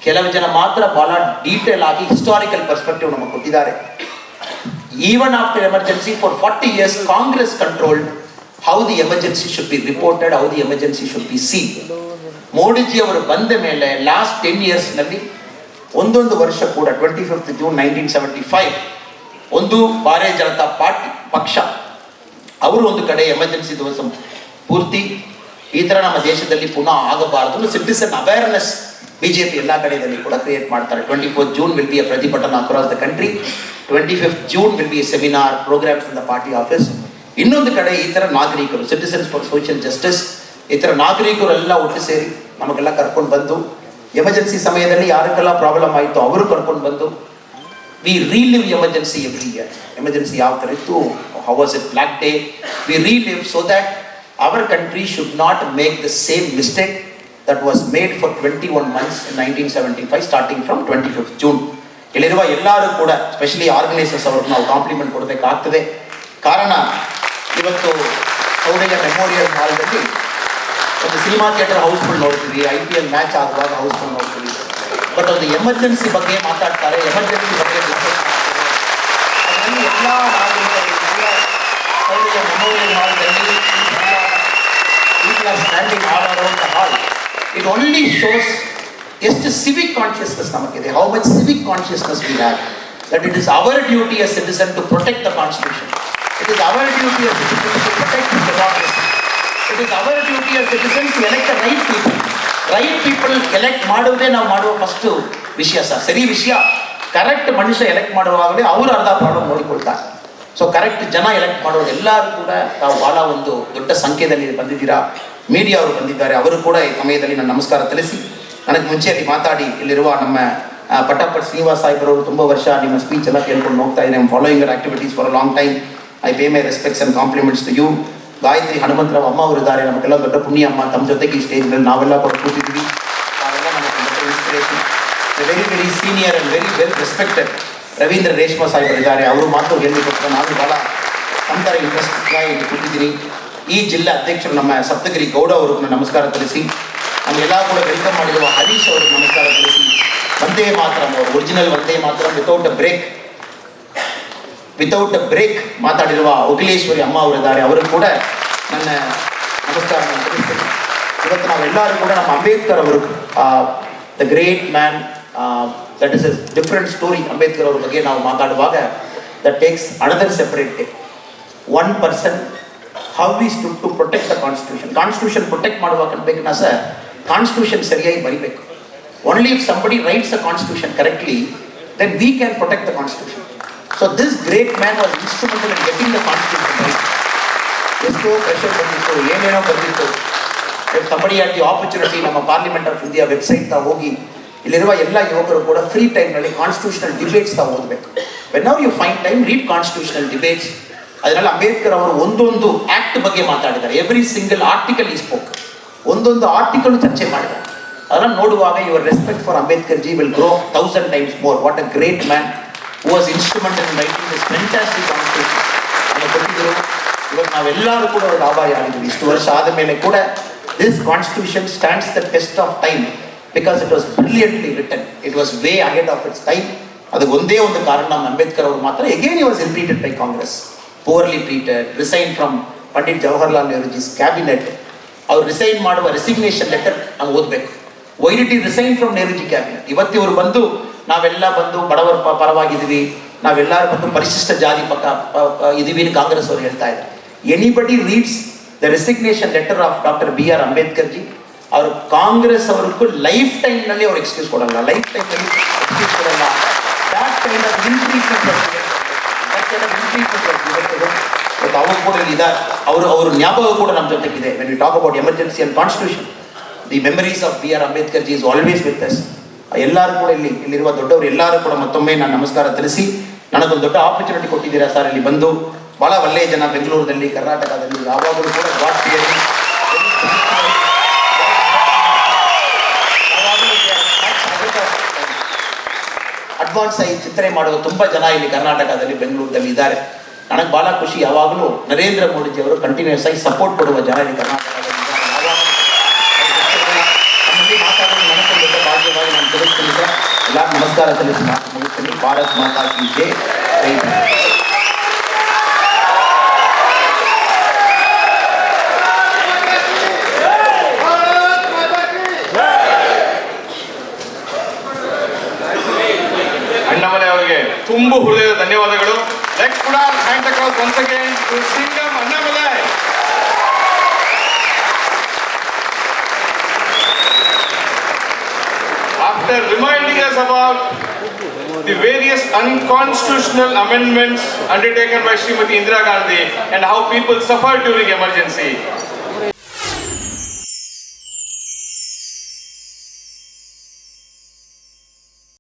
ಕೆಲವು ಜನ ಮಾತ್ರ ಬಹಳ ಡೀಟೇಲ್ ಆಗಿ ಹಿಸ್ಟಾರಿಕಲ್ ಪರ್ಸ್ಪೆಕ್ಟಿವ್ ನಮಗೆ ಕೊಟ್ಟಿದ್ದಾರೆ. Even after emergency for 40 years Congress controlled how the emergency should be reported, how the emergency should be seen. Modiji ಅವರು ಬಂದ ಮೇಲೆ ಲಾಸ್ಟ್ 10 years ನಲ್ಲಿ ಒಂದೊಂದು ವರ್ಷ ಕೂಡ 25th June 1975 ಒಂದು ಭಾರತೀಯ ಜನತಾ ಪಾರ್ಟಿ ಪಕ್ಷ ಅವರು ಒಂದು ಕಡೆ ಎಮರ್ಜೆನ್ಸಿ ದಿವಸ ಪೂರ್ತಿ ಈ ಥರ ನಮ್ಮ ದೇಶದಲ್ಲಿ ಪುನಃ ಆಗಬಾರದು ಸಿಟಿಸನ್ ಅವೇರ್ನೆಸ್ ಬಿಜೆಪಿ ಎಲ್ಲ ಕಡೆಯಲ್ಲಿ ಕೂಡ ಕ್ರಿಯೇಟ್ ಮಾಡ್ತಾರೆ. 24th June will be a ಪ್ರತಿಭಟನಾ across the country, 25th June will be a seminar programs in the party office. ಇನ್ನೊಂದು ಕಡೆ ಈ ಥರ ನಾಗರಿಕರು ಸಿಟಿಸನ್ಸ್ ಫಾರ್ ಸೋಷಿಯಲ್ ಜಸ್ಟಿಸ್ ಈ ಥರ ನಾಗರಿಕರು ಎಲ್ಲ ಒಟ್ಟು ಸೇರಿ ನಮಗೆಲ್ಲ ಕರ್ಕೊಂಡು ಬಂದು ಎಮರ್ಜೆನ್ಸಿ ಸಮಯದಲ್ಲಿ ಯಾರಿಗೆಲ್ಲ ಪ್ರಾಬ್ಲಮ್ ಆಯಿತು ಅವರು ಕರ್ಕೊಂಡು ಬಂದು we relive emergency every year. Emergency ಯಾವ ಥರ ಇತ್ತು, how was it black day, we relive so that our country should not make the same mistake that was made for 21 months in 1975 starting from 25th June. ಇಲ್ಲಿರುವ ಎಲ್ಲರೂ ಕೂಡ ಸ್ಪೆಷಲಿ ಆರ್ಗನೈಸರ್ಸ್ ಅವ್ರಿಗೆ ನಾವು ಕಾಂಪ್ಲಿಮೆಂಟ್ ಕೊಡಬೇಕಾಗ್ತದೆ. ಕಾರಣ ಇವತ್ತು ಸೌಡಯ್ಯ ಮೆಮೋರಿಯಲ್ ಹಾಲ್ನಲ್ಲಿ ಒಂದು ಸಿನಿಮಾ ಥಿಯೇಟರ್ ಹೌಸ್ಫುಲ್ ನೋಡ್ತೀವಿ, IPL ಮ್ಯಾಚ್ ಆಗುವಾಗ ಹೌಸ್ಫುಲ್ ನೋಡ್ತೀವಿ. ಬಟ್ ಒಂದು ಎಮರ್ಜೆನ್ಸಿ ಬಗ್ಗೆ ಮಾತಾಡ್ತಾರೆ, ಎಮರ್ಜೆನ್ಸಿ ಬಗ್ಗೆ ಅದರಲ್ಲಿ ಎಲ್ಲ ನಾಗರಿಕರು ಸೌಡಯ್ಯ ಮೆಮೋರಿಯಲ್ ಹಾಲ್ನಲ್ಲಿ people are standing all around the hall. It only shows ಎಷ್ಟು civic consciousness ನಮಗಿದೆ, how much civic consciousness we have, that it is our duty as citizen to protect the constitution. It is our duty as citizens to protect democracy. It is our duty as citizens to elect the right people. Right people elect ಮಾಡೋದೇ ನಾವು ಮಾಡುವ ಫಸ್ಟ್ ವಿಷಯ ಸರ್. ಸರಿ ವಿಷಯ ಕರೆಕ್ಟ್ ಮನುಷ್ಯ ಎಲೆಕ್ಟ್ ಮಾಡುವಾಗಲೇ ಅವರು ಅರ್ಧ ಪ್ರಾಬ್ಲಮ್ ನೋಡಿಕೊಳ್ತಾರೆ. ಸೊ ಕರೆಕ್ಟ್ ಜನ ಎಲೆಕ್ಟ್ ಮಾಡೋರು ಎಲ್ಲರೂ ಕೂಡ ನಾವು ಬಹಳ ಒಂದು ದೊಡ್ಡ ಸಂಖ್ಯೆಯಲ್ಲಿ ಬಂದಿದ್ದೀರಾ. ಮೀಡಿಯಾ ಅವರು ಬಂದಿದ್ದಾರೆ, ಅವರು ಕೂಡ ಈ ಸಮಯದಲ್ಲಿ ನಾನು ನಮಸ್ಕಾರ ತಿಳಿಸಿ ನನಗೆ ಮುಂಚೆಯಲ್ಲಿ ಮಾತಾಡಿ ಇಲ್ಲಿರುವ ನಮ್ಮ ಪಟ್ಟಾಪಟ್ ಶ್ರೀನಿವಾಸ್ ಸಾಹೇಬ್ರವರು ತುಂಬ ವರ್ಷ ನಿಮ್ಮ ಸ್ಪೀಚ್ ಎಲ್ಲ ಕೇಳ್ಕೊಂಡು ಹೋಗ್ತಾ ಇದ್ದೀನಿ. Following your activities for a long time. I pay my respects and compliments to you. Gayatri Hanumantharao ಅಮ್ಮ ಅವರು ಇದ್ದಾರೆ, ನಮಗೆಲ್ಲ ದೊಡ್ಡ ಪುಣ್ಯ ಅಮ್ಮ. ತಮ್ಮ ಜೊತೆಗೆ ಈ ಸ್ಟೇಜ್ನಲ್ಲಿ ನಾವೆಲ್ಲ ಕೂಡ ಕೂತಿದ್ವಿ. ನಾವೆಲ್ಲ ನಮಗೆ ದೊಡ್ಡ inspiration. Very very senior and very well respected Ravindra Reshma ಸಾಹೇಬರು ಇದ್ದಾರೆ. ಅವರು ಮಾತು ಹೇಳಿಕೊಟ್ಟು ನಾನು ಭಾಳ ಸಂತರ ಇಂಟ್ರೆಸ್ಟ್ ಇಲ್ಲಿ ಕೂತಿದ್ದೀನಿ. ಈ ಜಿಲ್ಲಾ ಅಧ್ಯಕ್ಷರು ನಮ್ಮ ಸಪ್ತಗಿರಿ ಗೌಡ ಅವ್ರಿಗೆ ನಮಸ್ಕಾರ ತಿಳಿಸಿ, ನಮಗೆಲ್ಲ ಕೂಡ ವೆಲ್ಕಮ್ ಮಾಡಿರುವ ಹರೀಶ್ ಅವ್ರಿಗೆ ನಮಸ್ಕಾರ ತಿಳಿಸಿ, ವಂದೇ ಮಾತರಂ ಅವರು original Vande Mataram without a break ಮಾತಾಡಿರುವ ಅಖಿಲೇಶ್ವರಿ ಅಮ್ಮ ಅವರಿದ್ದಾರೆ, ಅವರು ಕೂಡ ನನ್ನ ನಮಸ್ಕಾರ ತಿಳಿಸ್ತೇನೆ. ಇವತ್ತು ನಾವೆಲ್ಲರೂ ಕೂಡ ನಮ್ಮ ಅಂಬೇಡ್ಕರ್ ಅವರು the great man, that is a different story. Ambedkar ಅವ್ರ ಬಗ್ಗೆ ನಾವು ಮಾತಾಡುವಾಗ that takes another separate day. One person how we stood to protect the constitution. Constitution protect ಮಾಡುವಾಗ ಅನ್ಬೇಕನ್ನ ಸರ್ ಕಾನ್ಸ್ಟಿಟ್ಯೂಷನ್ ಸರಿಯಾಗಿ ಬರೀಬೇಕು. Only if somebody writes a constitution correctly then we can protect the constitution. So this great man was instrumental in getting the constitution right. ಎಷ್ಟೋ ಪ್ರೆಷರ್ ಬಂದಿತ್ತು, ಏನೇನೋ ಬಂದಿತ್ತು. ಸಂಬಡಿ ಆಟ್ ದಿ ಆಪರ್ಚುನಿಟಿ ನಮ್ಮ ಪಾರ್ಲಿಮೆಂಟ್ ಆಫ್ ಇಂಡಿಯಾ ವೆಬ್ಸೈಟ್ ಹೋಗಿ ಇಲ್ಲಿರುವ ಎಲ್ಲ ಯುವಕರು ಕೂಡ ಫ್ರೀ ಟೈಮ್ನಲ್ಲಿ ಕಾನ್ಸ್ಟಿಟ್ಯೂಷನಲ್ ಡಿಬೇಟ್ಸ್ ಓದಬೇಕು. When are you fine time read constitutional debates. ಅದರಲ್ಲಿ ಅಂಬೇಡ್ಕರ್ ಅವರು ಒಂದೊಂದು ಆಕ್ಟ್ ಬಗ್ಗೆ ಮಾತಾಡಿದ್ದಾರೆ. Every single article he spoke. ಒಂದೊಂದು ಆರ್ಟಿಕಲ್ ಚರ್ಚೆ ಮಾಡಿದ್ದಾರೆ. ಅದನ್ನು ನೋಡುವಾಗ your respect for Ambedkar ji will grow 1000 times more. What a great man who was instrumental in writing this fantastic constitution. ನಮಗೆ ಕೊಟ್ಟಿದ್ದರು. ಇವತ್ತು ನಾವೆಲ್ಲರೂ ಕೂಡ ಅವ್ರಿಗೆ ಆಭಾರಿ ಆಗಿದ್ದೀವಿ. ಇಷ್ಟು ವರ್ಷ ಆದ ಮೇಲೆ ಕೂಡ this constitution stands the test of time because it was brilliantly written. It was way ahead of its time. ಅದಕ್ಕೆ ಒಂದೇ ಒಂದು ಕಾರಣ, ನಮ್ಮ ಅಂಬೇಡ್ಕರ್ ಅವರು ಮಾತ್ರ again he was repeated by Congress, poorly treated, resigned from Pandit Jawaharlal Nehruji's cabinet. ಅವ್ರು ರಿಸೈನ್ ಮಾಡುವ ರೆಸಿಗ್ನೇಷನ್ ಲೆಟರ್ ನಾವು ಓದಬೇಕು. Why did he resign from Nehruji cabinet? ಇವತ್ತು ಇವರು ಬಂದು ನಾವೆಲ್ಲ ಬಂದು ಬಡವರ ಪರವಾಗಿದ್ದೀವಿ, ನಾವೆಲ್ಲರೂ ಬಂದು ಪರಿಶಿಷ್ಟ ಜಾತಿ ಇದೀವಿ ಕಾಂಗ್ರೆಸ್ ಅವರು ಹೇಳ್ತಾ ಇದ್ದಾರೆ. Anybody reads the resignation letter of doctor BR Ambedkar ji, ಅವರು ಕಾಂಗ್ರೆಸ್ ಅವ್ರಿಗೂ ಲೈಫ್ ಟೈಮ್ನಲ್ಲಿ ಅವ್ರು ಎಕ್ಸ್ಕ್ಯೂಸ್ ಕೊಡಲ್ಲ, ಲೈಫ್ ಟೈಮ್ನಲ್ಲಿ ಎಕ್ಸ್ಕ್ಯೂಸ್ ಕೊಡಲ್ಲ. ದ್ಯಾಟ್ ಕೈಂಡ್ ಆಫ್ ಇನ್ಕ್ರೀಸ್ಮೆಂಟ್ ಅವರು ಕೂಡ ಇದ್ದಾರೆ. ಅವರು ಜ್ಞಾಪಕ ಕೂಡ ನಮ್ಮ ಜೊತೆಗಿದೆ. When we talk about emergency and constitution, the memories of BR Ambedkar ji is always with us. ಎಲ್ಲರೂ ಕೂಡ ಇಲ್ಲಿರುವ ದೊಡ್ಡವರು ಎಲ್ಲರೂ ಕೂಡ ಮತ್ತೊಮ್ಮೆ ನಾನು ನಮಸ್ಕಾರ ತಿಳಿಸಿ, ನನಗೊಂದು ದೊಡ್ಡ ಆಪರ್ಚುನಿಟಿ ಕೊಟ್ಟಿದ್ದೀರಾ ಸರ್. ಇಲ್ಲಿ ಬಂದು ಭಾಳ ಒಳ್ಳೆಯ ಜನ ಬೆಂಗಳೂರಿನಲ್ಲಿ, ಕರ್ನಾಟಕದಲ್ಲಿ ಯಾವಾಗಲೂ ಕೂಡ ಅಡ್ವಾನ್ಸ್ ಆಗಿ ಚಿಂತನೆ ಮಾಡುವ ತುಂಬ ಜನ ಇಲ್ಲಿ ಕರ್ನಾಟಕದಲ್ಲಿ, ಬೆಂಗಳೂರಲ್ಲಿ ಇದ್ದಾರೆ. ನನಗೆ ಭಾಳ ಖುಷಿ. ಯಾವಾಗಲೂ ನರೇಂದ್ರ ಮೋದಿಜಿಯವರು ಕಂಟಿನ್ಯೂಸ್ ಆಗಿ ಸಪೋರ್ಟ್ ಕೊಡುವ ಜನ ಈ ಕರ್ನಾಟಕದಲ್ಲಿ ನಮ್ಮಲ್ಲಿ ಮಾತಾಡೋದು ನೆನಪಿಲ್ಲದ ಭಾಗ್ಯವಾಗಿ ನಾನು ತಿಳಿಸ್ತೀನಿ ಸರ್. ಎಲ್ಲ ನಮಸ್ಕಾರ ತಿಳಿಸಿ ಮಾತು ಮುಗಿಸ್ತೀನಿ. ಭಾರತ್ ಮಾತಾ ಕಿ ಜೈ. ಜೈ ಹಿಂದ್. ಅಣ್ಣಾಮಲೈ ಅವರಿಗೆ ತುಂಬು ಹೃದಯದ ಧನ್ಯವಾದಗಳು. Let's put our hands across once again to Singham Annamalai. After reminding us about the various unconstitutional amendments undertaken by Srimati Indira Gandhi and how people suffered during emergency,